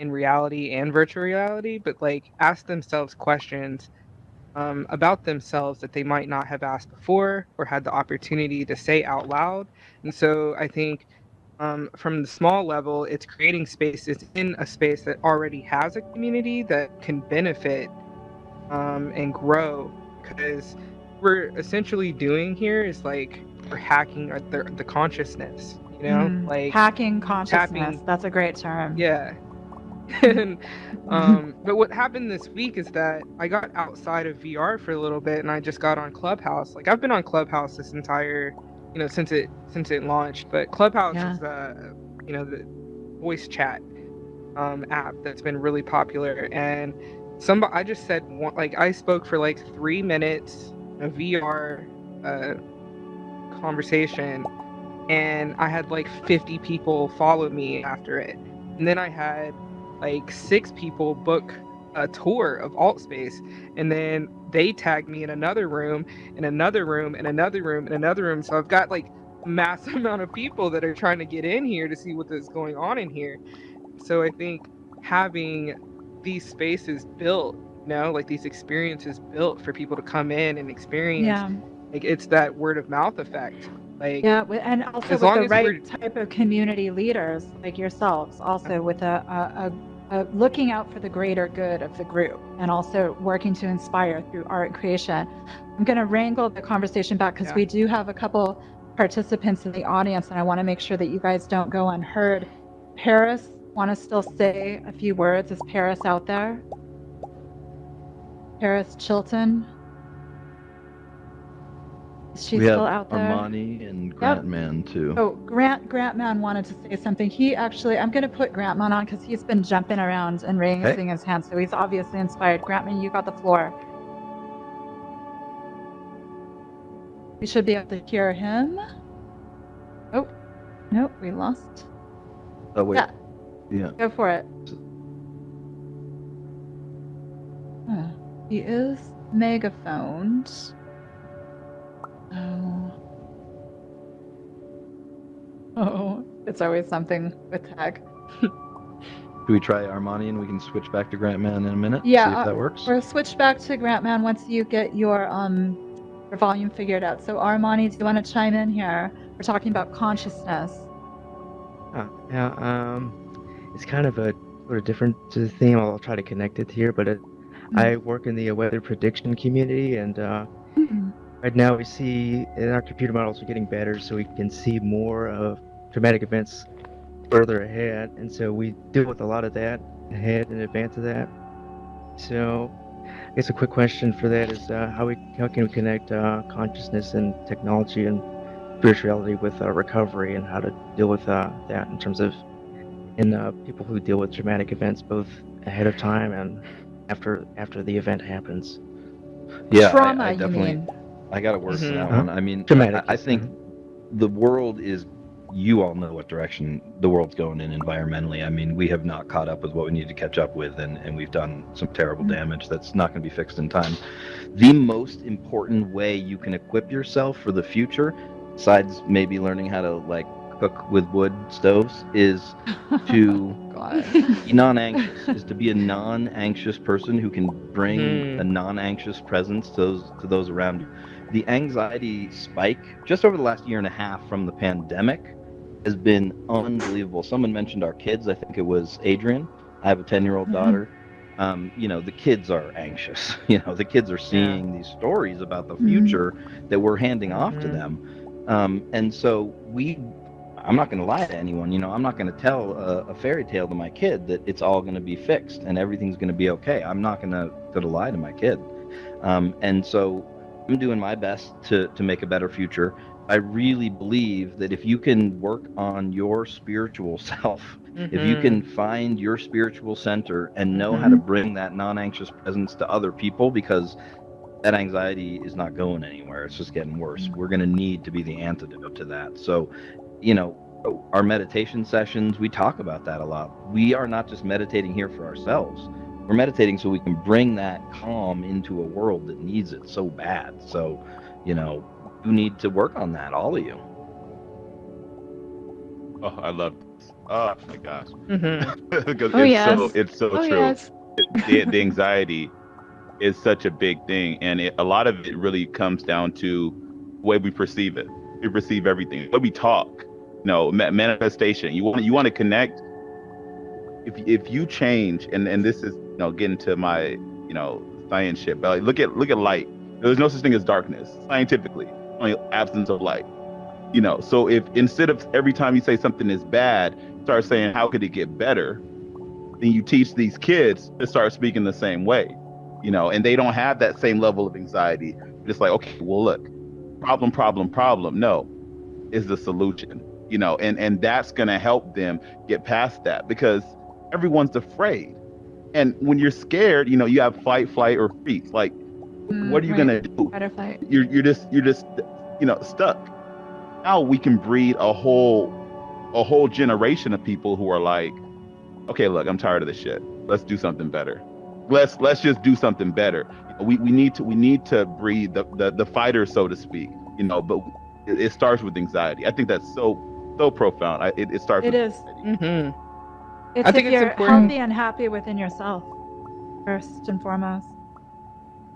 in reality and virtual reality, but like ask themselves questions about themselves that they might not have asked before or had the opportunity to say out loud. And so I think from the small level, it's creating spaces in a space that already has a community that can benefit and grow, because we're essentially doing here is like we're hacking the consciousness, like hacking consciousness. That's a great term. Yeah. And but what happened this week is that I got outside of VR for a little bit, and I just got on Clubhouse. Like I've been on Clubhouse this entire, since it launched. But Clubhouse is the voice chat app that's been really popular. And I just said I spoke for like 3 minutes a VR conversation, and I had like 50 people follow me after it, and then I had like 6 people book a tour of Altspace, and then they tagged me in another room, and another room, and another room, and another room. So I've got like a massive amount of people that are trying to get in here to see what is going on in here. So I think having these spaces built, like these experiences built for people to come in and experience, like it's that word of mouth effect. Like, and also with the right type of community leaders like yourselves, also with a looking out for the greater good of the group, and also working to inspire through art creation. I'm going to wrangle the conversation back because we do have a couple participants in the audience, and I want to make sure that you guys don't go unheard. Paris, want to still say a few words? Is Paris out there? Paris Chilton? She's still out there. Armani and Grantman too. Oh, Grantman wanted to say something. He actually, I'm going to put Grantman on because he's been jumping around and raising his hand, so he's obviously inspired. Grantman, you got the floor. We should be able to hear him. Oh, nope, we lost. Oh wait. Yeah. Go for it. He is megaphoned. Oh, it's always something with tag. Do we try Armani and we can switch back to Grantman in a minute? Yeah, see if that works. Or switch back to Grantman once you get your volume figured out. So Armani, do you want to chime in here? We're talking about consciousness. It's kind of a sort of different theme. I'll try to connect it here, but I work in the weather prediction community, and right now we see in our computer models are getting better, so we can see more of dramatic events further ahead, and so we deal with a lot of that ahead in advance of that. So I guess a quick question for that is how can we connect consciousness and technology and spirituality with recovery, and how to deal with that in terms of people who deal with dramatic events both ahead of time and after the event happens. Yeah, trauma, I definitely, you mean? I got to work on that one. I mean, dramatic. I think the world is. You all know what direction the world's going in environmentally. I mean, we have not caught up with what we need to catch up with, and we've done some terrible damage that's not going to be fixed in time. The most important way you can equip yourself for the future, besides maybe learning how to cook with wood stoves, is to be non-anxious. Is to be a non-anxious person who can bring a non-anxious presence to those around you. The anxiety spike just over the last year and a half from the pandemic has been unbelievable. Someone mentioned our kids. I think it was Adrian. I have a 10-year-old daughter. the kids are anxious. The kids are seeing these stories about the future that we're handing off to them. And so I'm not going to lie to anyone. I'm not going to tell a fairy tale to my kid that it's all going to be fixed and everything's going to be okay. I'm not going to lie to my kid. And so I'm doing my best to make a better future. I really believe that if you can work on your spiritual self, if you can find your spiritual center and know how to bring that non-anxious presence to other people, because that anxiety is not going anywhere, it's just getting worse. We're going to need to be the antidote to that. So, our meditation sessions, we talk about that a lot. We are not just meditating here for ourselves. We're meditating so we can bring that calm into a world that needs it so bad. So, you need to work on that, all of you. Oh, I love this. Oh my gosh. Because it's so true. Yes. The anxiety is such a big thing, and a lot of it really comes down to the way we perceive it. We perceive everything. The way we talk. Manifestation. You want to connect. If you change, and this is getting to my science shit, but look at light. There's no such thing as darkness scientifically. Only absence of light. So if instead of every time you say something is bad, start saying how could it get better, then you teach these kids to start speaking the same way, and they don't have that same level of anxiety. Just like, okay, well, look, problem. No, is the solution, and that's gonna help them get past that, because everyone's afraid, and when you're scared, you have fight, flight, or freeze. Like, what are you gonna do? Fight or flight. You're just stuck. Now we can breed a whole generation of people who are like, okay, look, I'm tired of this shit. Let's do something better. Let's just do something better. We need to breed the fighter, so to speak. But it starts with anxiety. I think that's so profound. It starts. It with is. anxiety. It's I think if it's you're important- healthy and happy within yourself, first and foremost.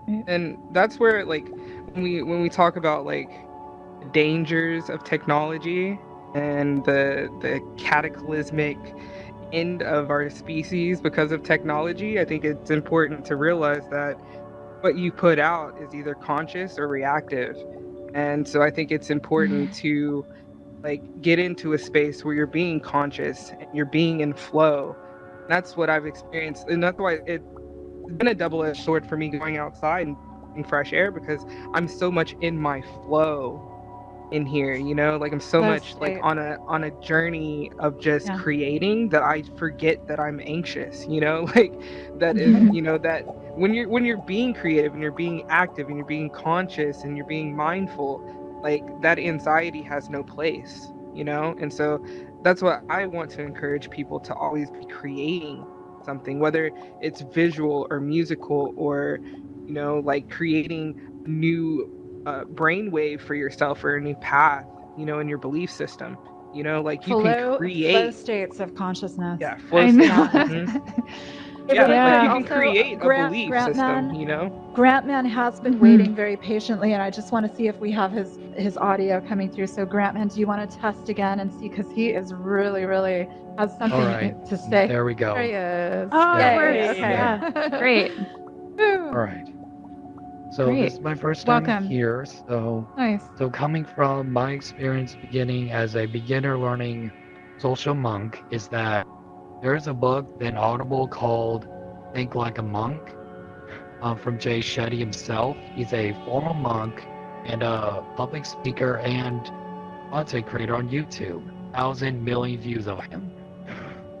And that's where, like, when we talk about like the dangers of technology and the cataclysmic end of our species because of technology, I think it's important to realize that what you put out is either conscious or reactive. And so I think it's important to get into a space where you're being conscious and you're being in flow. And that's what I've experienced, and that's why it's been a double-edged sword for me going outside and getting fresh air, because I'm so much in my flow in here, I'm so much on a journey of just creating that I forget that I'm anxious, that is, that when you're being creative and you're being active and you're being conscious and you're being mindful, that anxiety has no place, and so that's what I want to encourage people to always be creating something, whether it's visual or musical or creating a new brainwave for yourself or a new path, in your belief system, you can create flow states of consciousness. Flow I states. know. You can Also, create a belief Grant system, Grantman has been waiting very patiently, and I just want to see if we have his audio coming through. So Grantman, do you want to test again and see, because he is really has something to say. There we go. There he is. Oh, Yay, that works. okay. Yeah, great. All right. So Great. this is my first time Welcome. here. Nice. So coming from my experience beginning as a beginner learning social monk is that there's a book in Audible called Think Like a Monk from Jay Shetty himself. He's a former monk and a public speaker and content creator on YouTube. 1,000 million views of him.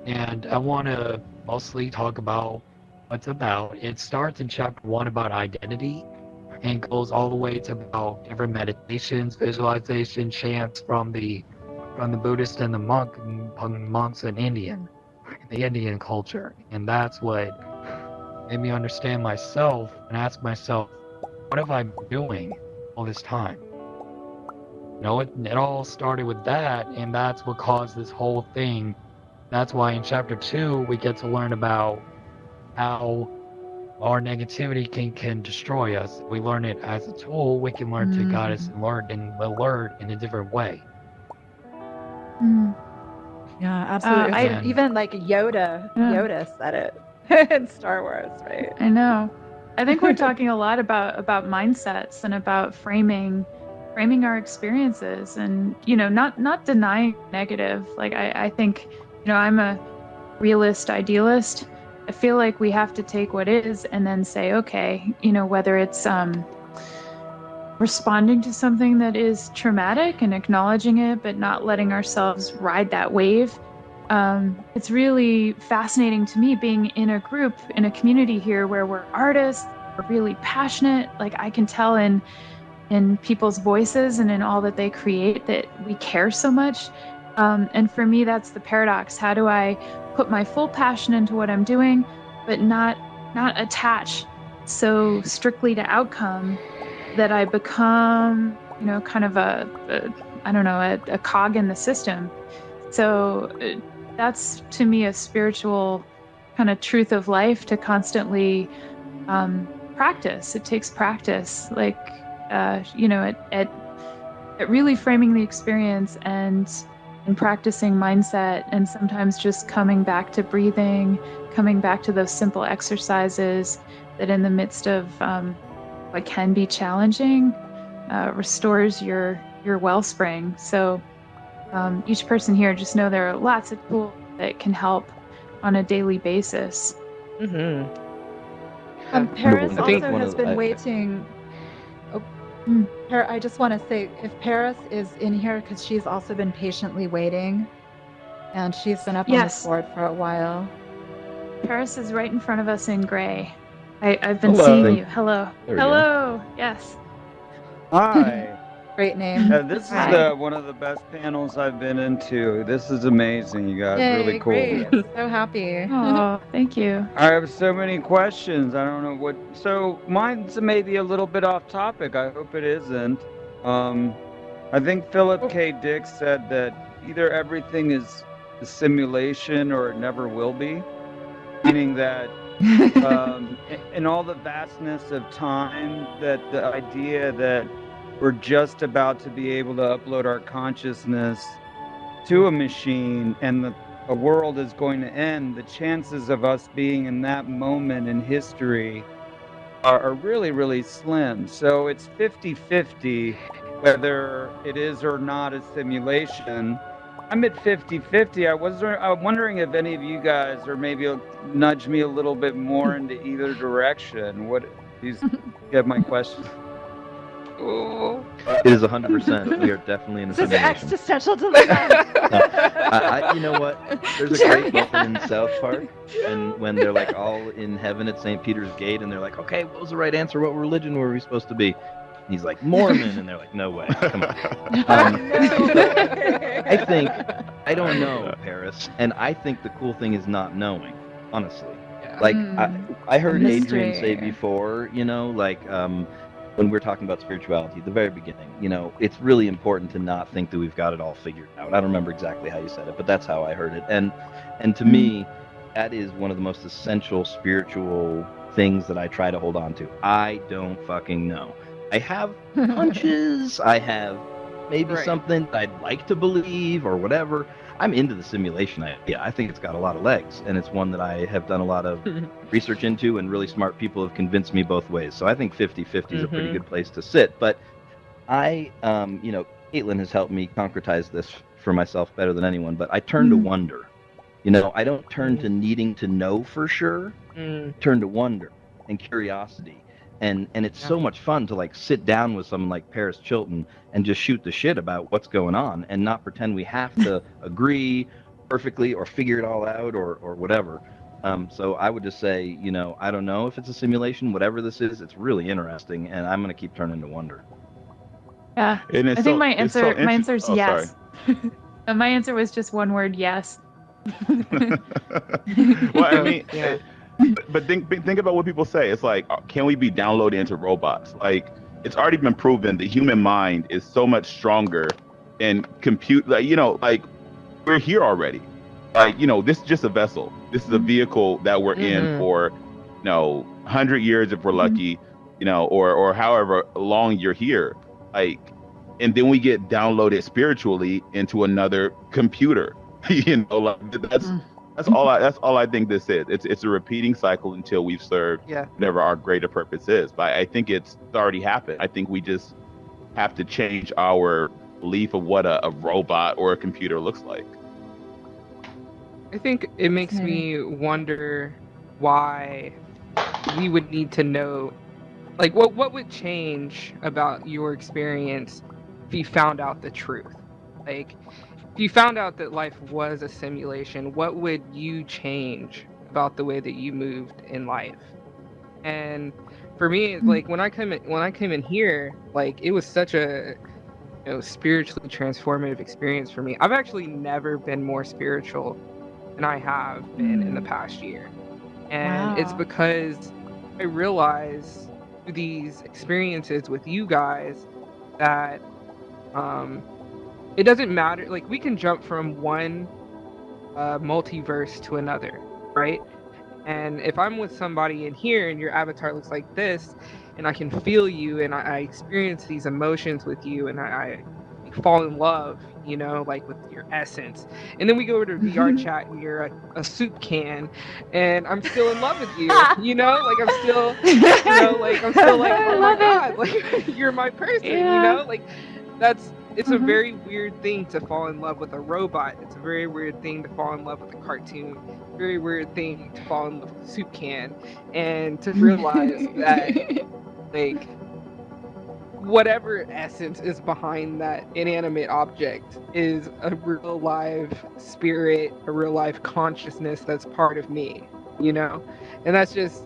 And I want to mostly talk about what's about. It starts in chapter 1 about identity and goes all the way to about different meditations, visualization, chants from the Buddhist and the monks in the Indian culture. And that's what made me understand myself and ask myself, what have I been doing all this time? It all started with that, and that's what caused this whole thing. That's why in chapter 2 we get to learn about how our negativity can destroy us. We learn it as a tool. We can learn to guide us and learn in a different way. Yeah, absolutely. And- Even Yoda said it. in Star Wars, right? I know. I think we're talking a lot about mindsets and about framing our experiences, and not denying negative. Like I think I'm a realist idealist. I feel like we have to take what is and then say, okay, whether it's responding to something that is traumatic and acknowledging it, but not letting ourselves ride that wave. It's really fascinating to me being in a group, in a community here where we're artists, we're really passionate. Like I can tell in people's voices and in all that they create that we care so much. And for me, that's the paradox. How do I put my full passion into what I'm doing, but not attach so strictly to outcome that I become, kind of a cog in the system. So that's to me a spiritual kind of truth of life to constantly practice. It takes practice, like at really framing the experience and practicing mindset, and sometimes just coming back to breathing, coming back to those simple exercises that in the midst of what can be challenging restores your wellspring. So each person here, just know there are lots of tools that can help on a daily basis. Paris I think also has been waiting. I just want to say, if Paris is in here, because she's also been patiently waiting, and she's been up on this board for a while. Paris is right in front of us in gray. I've been Hello. seeing you. Hello. There we Hello. Yes. Hi. Great name. This is Hi. one of the best panels I've been into. This is amazing, you guys. Yay, Really cool. great. So happy. Oh, thank you. I have so many questions. I don't know what. So mine's maybe a little bit off topic. I hope it isn't. I think Philip K. Dick said that either everything is a simulation or it never will be, meaning that in all the vastness of time, that the idea that we're just about to be able to upload our consciousness to a machine and the world is going to end, the chances of us being in that moment in history are really, really slim. So it's 50-50 whether it is or not a simulation. I'm at 50-50. I'm wondering if any of you guys, or maybe you'll nudge me a little bit more into either direction. What, you get my question? Oh. It is 100%. We are definitely in a This is simulation. existential dilemma. You know what? There's a great moment in South Park, and when they're like all in heaven at St. Peter's Gate, and they're like, "Okay, what was the right answer? What religion were we supposed to be?" And he's like, "Mormon," and they're like, "No way, come on." I don't know, Paris, and I think the cool thing is not knowing, honestly. Like I heard Adrian say before, when we're talking about spirituality at the very beginning, it's really important to not think that we've got it all figured out. I don't remember exactly how you said it, but that's how I heard it. And to me, that is one of the most essential spiritual things that I try to hold on to. I don't fucking know. I have hunches. I have maybe something I'd like to believe or whatever. I'm into the simulation idea. I think it's got a lot of legs, and it's one that I have done a lot of research into, and really smart people have convinced me both ways. So I think 50-50 is a pretty good place to sit. But I, Caitlin has helped me concretize this for myself better than anyone, but I turn to wonder. I don't turn to needing to know for sure, turn to wonder and curiosity. And it's so much fun to sit down with someone like Paris Chilton and just shoot the shit about what's going on and not pretend we have to agree perfectly or figure it all out or whatever. So I would just say, I don't know if it's a simulation, whatever this is, it's really interesting, and I'm going to keep turning to wonder. Yeah, I think my answer is yes. My answer was just one word, yes. Well, I mean, but think about what people say. It's like, can we be downloaded into robots? Like, it's already been proven the human mind is so much stronger and compute. We're here already. This is just a vessel. This is a vehicle that we're in for, 100 years if we're lucky, or however long you're here. And then we get downloaded spiritually into another computer. That's all I think this is. It's a repeating cycle until we've served Yeah. whatever our greater purpose is. But I think it's already happened. I think we just have to change our belief of what a robot or a computer looks like. I think it makes me wonder why we would need to know, like, what would change about your experience if you found out the truth? Like, if you found out that life was a simulation, what would you change about the way that you moved in life? And for me, like, when I came in here, like, it was such a spiritually transformative experience for me. I've actually never been more spiritual than I have been in the past year. And it's because I realized through these experiences with you guys that it doesn't matter. Like, we can jump from one multiverse to another, right? And if I'm with somebody in here and your avatar looks like this, and I can feel you and I experience these emotions with you, and I fall in love, like with your essence. And then we go over to VR chat and you're a soup can, and I'm still in love with you, like I'm still, I'm still like, oh my God, like you're my person, like it's a very weird thing to fall in love with a robot. It's a very weird thing to fall in love with a cartoon. Very weird thing to fall in love with a soup can, and to realize that, like, whatever essence is behind that inanimate object is a real live spirit, a real live consciousness that's part of me, and that's just,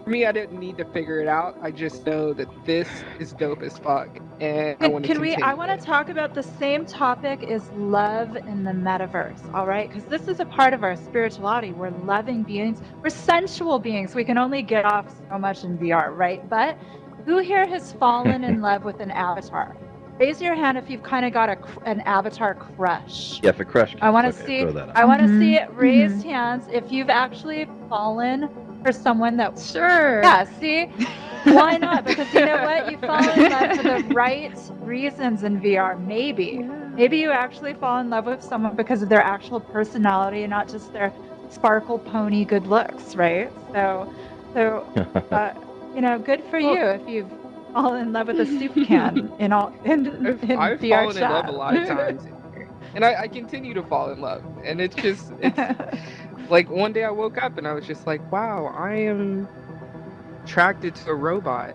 for me, I didn't need to figure it out. I just know that this is dope as fuck, and I want to continue. I want to talk about the same topic, is love in the metaverse, all right? Because this is a part of our spirituality. We're loving beings. We're sensual beings. We can only get off so much in VR, right? But who here has fallen in love with an avatar? Raise your hand if you've kind of got an avatar crush. Yeah, for crush. I want to see. I want to see it. Raised hands if you've actually fallen for someone that. Sure. Yeah. See, why not? Because you know what? You fall in love for the right reasons in VR. Maybe you actually fall in love with someone because of their actual personality and not just their sparkle pony good looks, right? So, good for you if you've fallen in love with a soup can in I've VR fallen in love a lot of times, and I continue to fall in love, and it's like one day I woke up and I was just like, wow, I am attracted to a robot.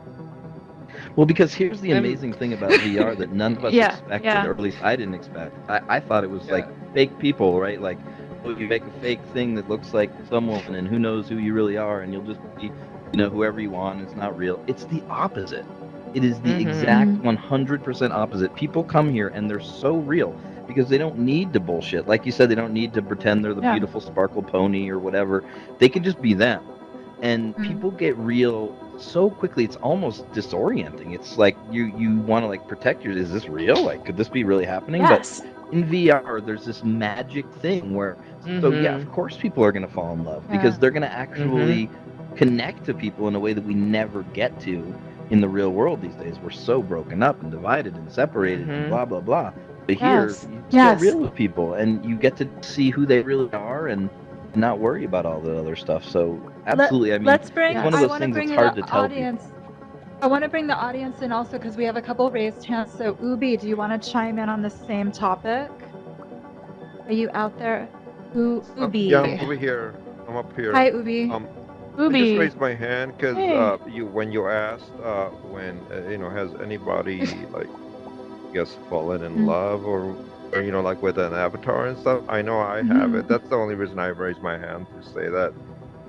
Well, because here's the amazing thing about VR that none of us expected, or at least I didn't expect. I thought it was like fake people, right? Like, you make a fake thing that looks like someone, and who knows who you really are, and you'll just be, whoever you want. It's not real. It's the opposite. It is the exact 100% opposite. People come here and they're so real because they don't need to bullshit. Like you said, they don't need to pretend they're the beautiful sparkle pony or whatever. They can just be them. And people get real so quickly, it's almost disorienting. It's like you want to like protect your, is this real? Like, could this be really happening? Yes. But in VR, there's this magic thing where, so yeah, of course people are going to fall in love because they're going to actually connect to people in a way that we never get to in the real world these days. We're so broken up and divided and separated and blah, blah, blah. But here, you get real with people and you get to see who they really are and not worry about all the other stuff. So absolutely, I mean, it's one of those things that's hard to tell people. I want to bring the audience in also because we have a couple raised hands. So Ubi, do you want to chime in on the same topic? Are you out there? Ubi. Yeah, I'm over here. I'm up here. Hi, Ubi. Ubi. I just raised my hand because when you asked has anybody like I guess fallen in love or like with an avatar and stuff. I know I have it. That's the only reason I raised my hand to say that.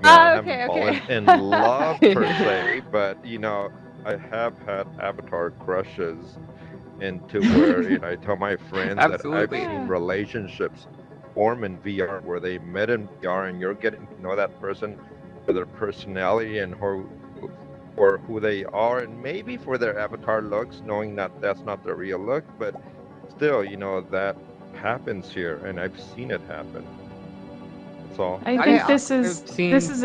I haven't fallen in love per se, but I have had avatar crushes into where I tell my friends that I've seen relationships form in VR where they met in VR and you're getting to know that person for their personality and for who they are and maybe for their avatar looks, knowing that that's not their real look, but still, that happens here and I've seen it happen. That's all. I think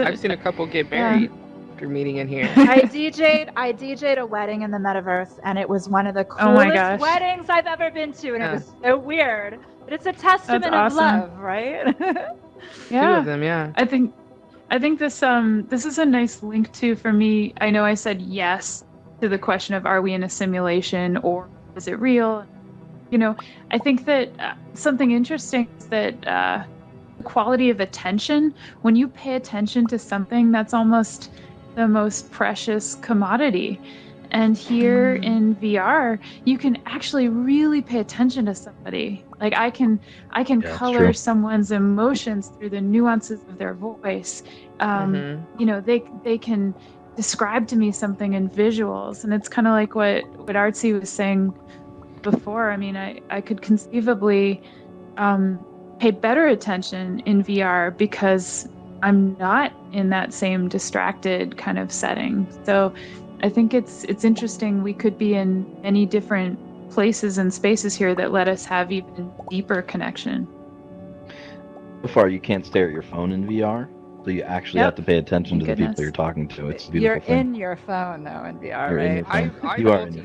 I've seen a couple get married after meeting in here. I DJ'd a wedding in the metaverse and it was one of the coolest weddings I've ever been to and it was so weird. But it's a testament of love, right? Two of them, yeah. I think this is a nice link too for me. I know I said yes to the question of are we in a simulation or is it real? You know, I think that something interesting is that the quality of attention, when you pay attention to something, that's almost the most precious commodity. And here in VR, you can actually really pay attention to somebody. Like I can color someone's emotions through the nuances of their voice. You know, they can describe to me something in visuals, and it's kind of like what Artsy was saying before. I mean, I could conceivably pay better attention in VR because I'm not in that same distracted kind of setting. So I think it's interesting. We could be in many different places and spaces here that let us have even deeper connection. So far, you can't stare at your phone in VR, so you actually have to pay attention to the people you're talking to. It's a beautiful You're thing. in your phone though in VR, You're in right? your phone. I You are in your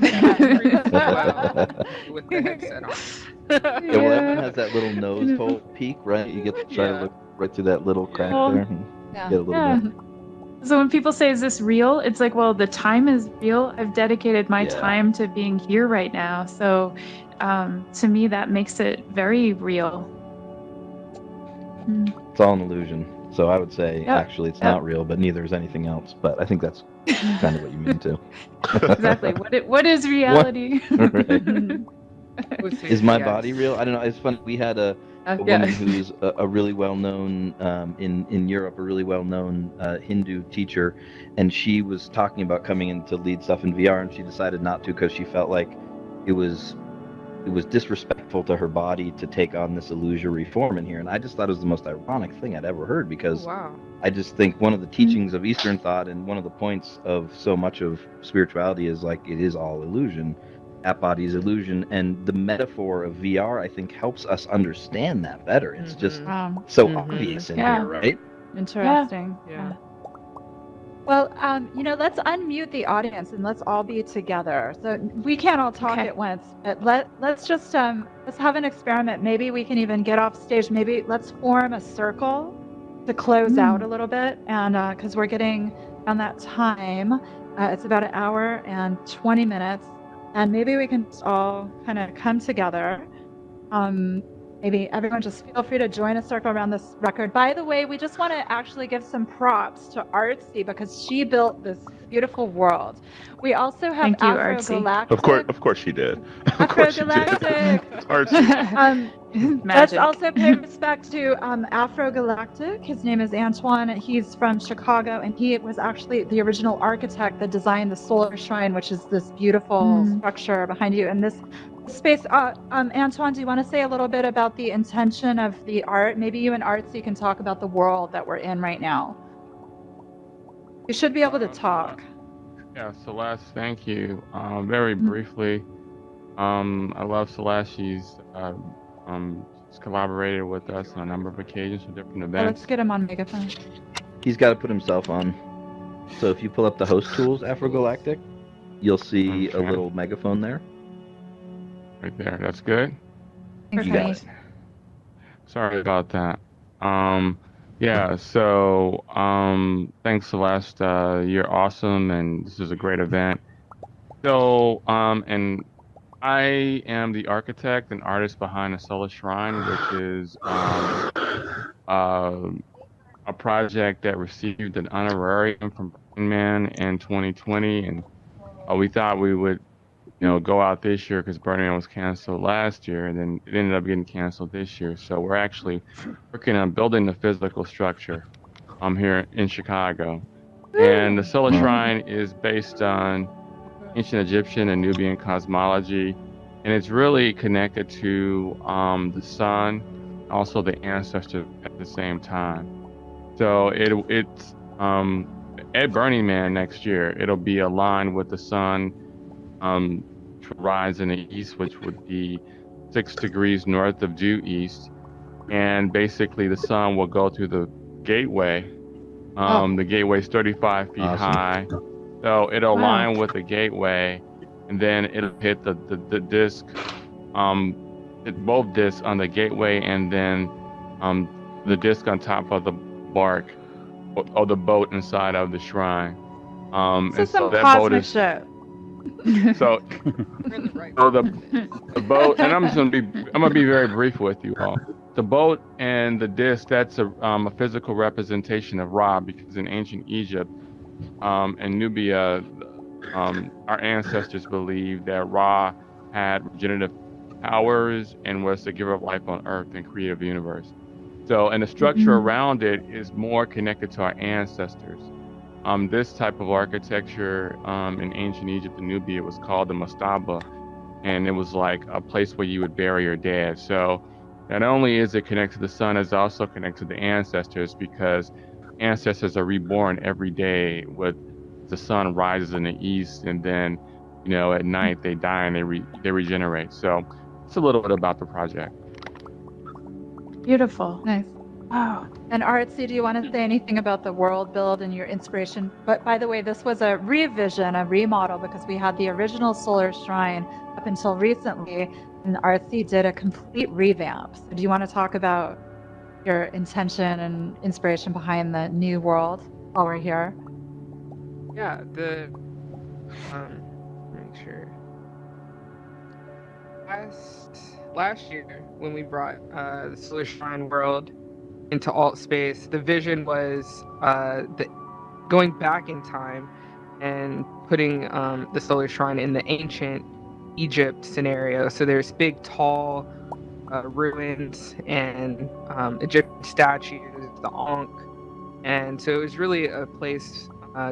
with the headset on. Yeah, well, everyone has that little nose hole peek, right? You get to try to look right through that little crack there. And get a little bit. So when people say, is this real? It's like, well, the time is real. I've dedicated my time to being here right now. So to me, that makes it very real. It's all an illusion. So I would say, actually, it's not real, but neither is anything else. But I think that's kind of what you mean, too. Exactly. What is reality? Is my body real? I don't know. It's funny. We had a woman who's a really well-known in Europe, a really well-known Hindu teacher, and she was talking about coming in to lead stuff in VR, and she decided not to because she felt like it was disrespectful to her body to take on this illusory form in here. And I just thought it was the most ironic thing I'd ever heard, because I just think one of the teachings of Eastern thought and one of the points of so much of spirituality is like it is all illusion. That body is illusion, and the metaphor of VR, I think, helps us understand that better. It's just so obvious in here, right? Interesting. Yeah. Well, let's unmute the audience and let's all be together. So we can't all talk at once, but let's just let's have an experiment. Maybe we can even get off stage. Maybe let's form a circle to close out a little bit, and because we're getting on that time, it's about 1 hour and 20 minutes. And maybe we can just all kind of come together. Maybe everyone just feel free to join a circle around this record. By the way, we just want to actually give some props to Artsy because she built this beautiful world. We also have Afrogalactic. Of course she did. Afrogalactic. Let's also pay respect to Afrogalactic. His name is Antoine. He's from Chicago, and he was actually the original architect that designed the Solar Shrine, which is this beautiful structure behind you. And this space, Antoine, do you want to say a little bit about the intention of the art? Maybe you and Artsy can talk about the world that we're in right now. You should be able to talk. Yeah, Celeste, thank you. Very briefly, I love Celeste. She's collaborated with us on a number of occasions for different events. Let's get him on megaphone. He's got to put himself on. So if you pull up the host tools, Afrogalactic, you'll see a little megaphone there. Right there. That's good. You got it. Sorry about that. Yeah, so thanks, Celeste. You're awesome, and this is a great event. So, and I am the architect and artist behind the Solar Shrine, which is a project that received an honorarium from Burning Man in 2020, and we thought we would, go out this year because Burning Man was canceled last year, and then it ended up getting canceled this year. So we're actually working on building the physical structure here in Chicago. And the Solar Shrine is based on ancient Egyptian and Nubian cosmology, and it's really connected to the sun, also the ancestors at the same time. So it's at Burning Man next year, it'll be aligned with the sun to rise in the east, which would be 6 degrees north of due east, and basically the sun will go through the gateway. The gateway is 35 feet high, so it'll align with the gateway, and then it'll hit the disc, hit both discs on the gateway, and then the disc on top of the bark or the boat inside of the shrine. This And is so some that boat cosmic is shit. so We're in the right so the boat, and I'm gonna be very brief with you all. The boat and the disc, that's a physical representation of Ra, because in ancient Egypt and Nubia, our ancestors believed that Ra had regenerative powers and was the giver of life on Earth and creator of the universe. So, and the structure around it is more connected to our ancestors. This type of architecture in ancient Egypt and Nubia was called the mastaba, and it was like a place where you would bury your dead. So not only is it connected to the sun, it's also connected to the ancestors, because ancestors are reborn every day with the sun rises in the east, and then, you know, at night they die and they regenerate. So it's a little bit about the project. Beautiful. Nice. Wow. And Artsy, do you want to say anything about the world build and your inspiration? But by the way, this was a revision, a remodel, because we had the original solar shrine up until recently, and Artsy did a complete revamp. So do you want to talk about your intention and inspiration behind the new world while we're here? Yeah, make sure. Last year, when we brought the Solar Shrine world into Altspace, the vision was going back in time and putting the Solar Shrine in the ancient Egypt scenario. So there's big, tall ruins and Egyptian statues, the Ankh, and so it was really a place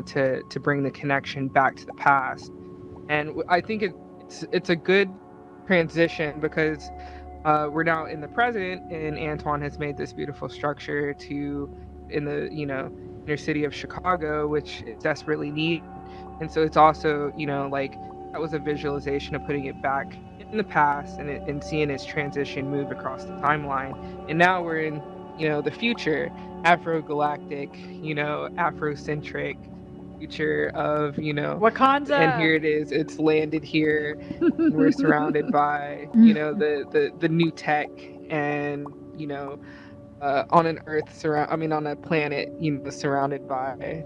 to bring the connection back to the past. And I think it's a good transition, because we're now in the present, and Antoine has made this beautiful structure in the inner city of Chicago, which is desperately needed. And so it's also like that was a visualization of putting it back in the past and seeing its transition move across the timeline. And now we're in the future, Afro-galactic, Afrocentric future of Wakanda. And here it is, it's landed here. And we're surrounded by the new tech, and on an earth on a planet surrounded by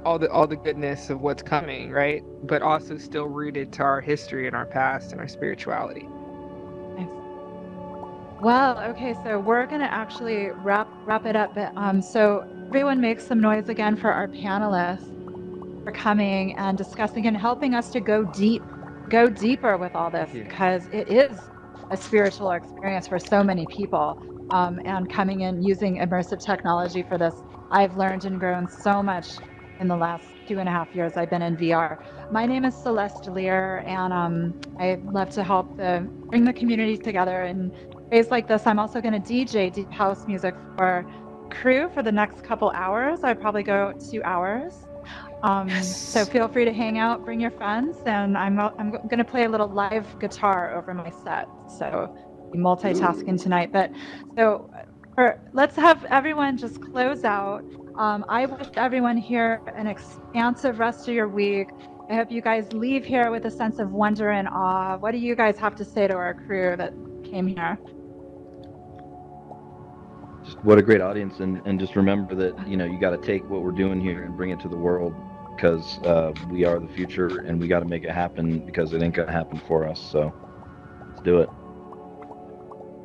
all the goodness of what's coming, right? But also still rooted to our history and our past and our spirituality. Nice. Well, okay, so we're gonna actually wrap it up. But so everyone make some noise again for our panelists for coming and discussing and helping us to go deeper with all this, because it is a spiritual experience for so many people. And coming in using immersive technology for this, I've learned and grown so much in the last 2.5 years I've been in VR. My name is Celeste Lear, and I love to help bring the community together in ways like this. I'm also going to DJ deep house music for crew for the next couple hours. I'd probably go 2 hours. So feel free to hang out, bring your friends, and I'm going to play a little live guitar over my set. So multitasking tonight. But so let's have everyone just close out. I wish everyone here an expansive rest of your week. I hope you guys leave here with a sense of wonder and awe. What do you guys have to say to our crew that came here? Just what a great audience, and just remember that you got to take what we're doing here and bring it to the world, because we are the future, and we got to make it happen, because it ain't gonna happen for us. So let's do it.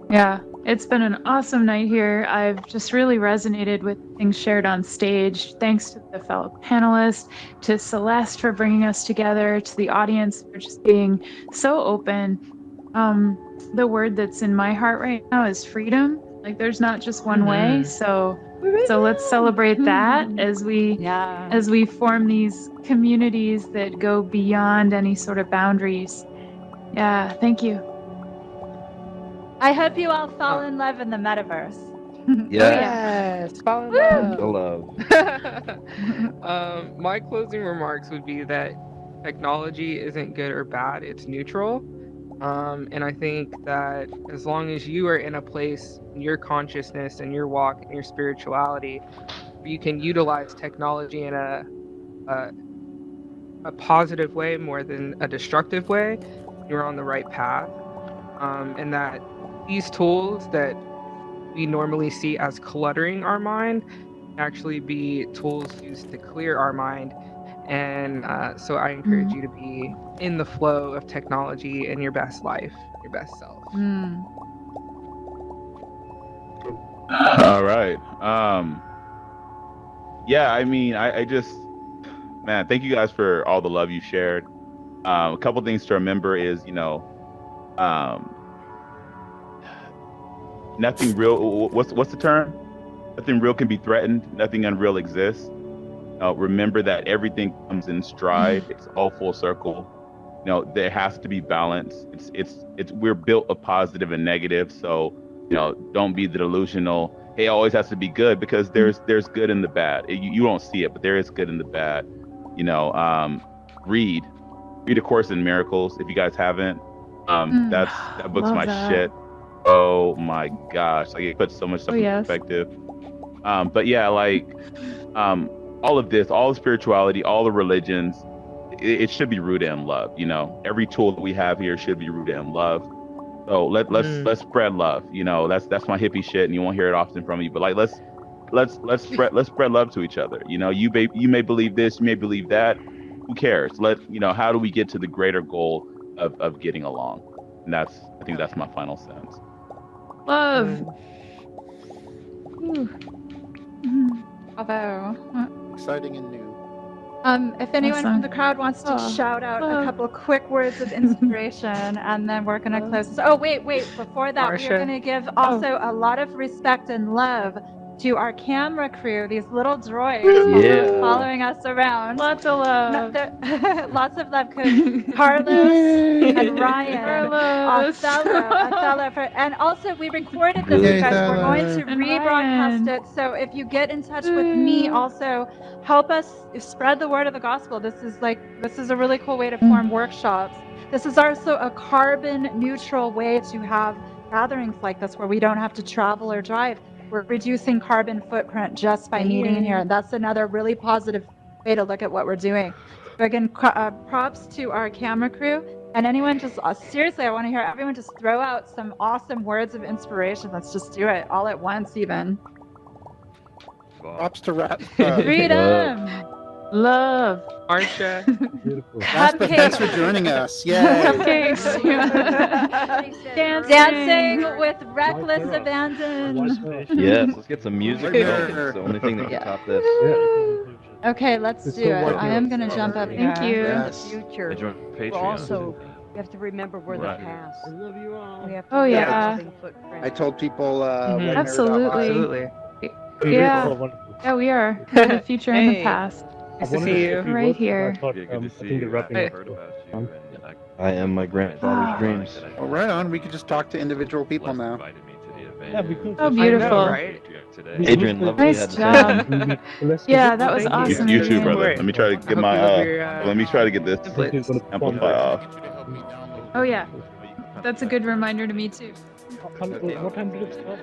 Yeah, it's been an awesome night here. I've just really resonated with things shared on stage. Thanks to the fellow panelists, to Celeste for bringing us together, to the audience for just being so open. The word that's in my heart right now is freedom. Like, there's not just one way. So let's celebrate that as we form these communities that go beyond any sort of boundaries. Yeah, thank you. I hope you all fall in love in the metaverse. Yes, fall in love. My closing remarks would be that technology isn't good or bad, it's neutral. And I think that as long as you are in a place in your consciousness and your walk and your spirituality, you can utilize technology in a positive way more than a destructive way, you're on the right path. And that these tools that we normally see as cluttering our mind actually be tools used to clear our mind. And so I encourage you to be in the flow of technology in your best life, your best self. All right. Yeah, I mean, I just, man, thank you guys for all the love you shared. A couple things to remember is, you know, nothing real. What's the term? Nothing real can be threatened. Nothing unreal exists. Remember that everything comes in stride. It's all full circle. You know, there has to be balance. It's we're built of positive and negative. So, you know, don't be the delusional. Hey, it always has to be good, because there's good in the bad. You don't see it, but there is good in the bad. You know, read A Course in Miracles if you guys haven't. That book's my shit. Oh my gosh, like it puts so much stuff in perspective. But yeah, like all of this, all the spirituality, all the religions, it should be rooted in love. You know, every tool that we have here should be rooted in love. So let's spread love. You know, that's my hippie shit, and you won't hear it often from me. But like let's spread love to each other. You know, you may believe this, you may believe that. Who cares? How do we get to the greater goal of getting along? And I think that's my final sense. Love. Bravo. Exciting and new. If anyone Awesome. from the crowd wants to shout out a couple quick words of inspiration, and then we're going to close this. Oh, wait. Before that, Marsha. we're going to give also a lot of respect and love to our camera crew, these little droids following us around. Lots of love. Lots of love, Carlos and Ryan, Othello, and also we recorded this, you guys. We're going to rebroadcast it. So if you get in touch with me, also help us spread the word of the gospel. This is a really cool way to form workshops. This is also a carbon neutral way to have gatherings like this, where we don't have to travel or drive. We're reducing carbon footprint just by meeting here. And that's another really positive way to look at what we're doing. So again, props to our camera crew. And anyone just, seriously, I want to hear everyone just throw out some awesome words of inspiration. Let's just do it all at once even. Props to Rat. Freedom! Love. Marsha. Beautiful. Thanks for joining us. Yay. Cupcakes. Dancing with reckless abandon. Yes, let's get some music going. It's the only thing that can top this. Okay, let's do it. I am going to jump up. Thank you. Yes. Future. They join But Patreon. also, we have to remember we're the Right. past. I love you all. We have Oh, to yeah. I told people when they're Absolutely. Absolutely. Yeah. Yeah, we are. We're the future and the Hey. past. Nice to see you. Right here. Yeah, good to see you. Hey. I am my grandfather's dreams. Well, right on. We could just talk to individual people now. Yeah, because Oh, beautiful. I know, right? Adrian, love what you had Nice to say. job. Yeah, that was Thank you. awesome. You too, Adrian. brother. Let me try to get my let me try to get this templates. amplify off. Oh, yeah. That's a good reminder to me, too. what time did it start?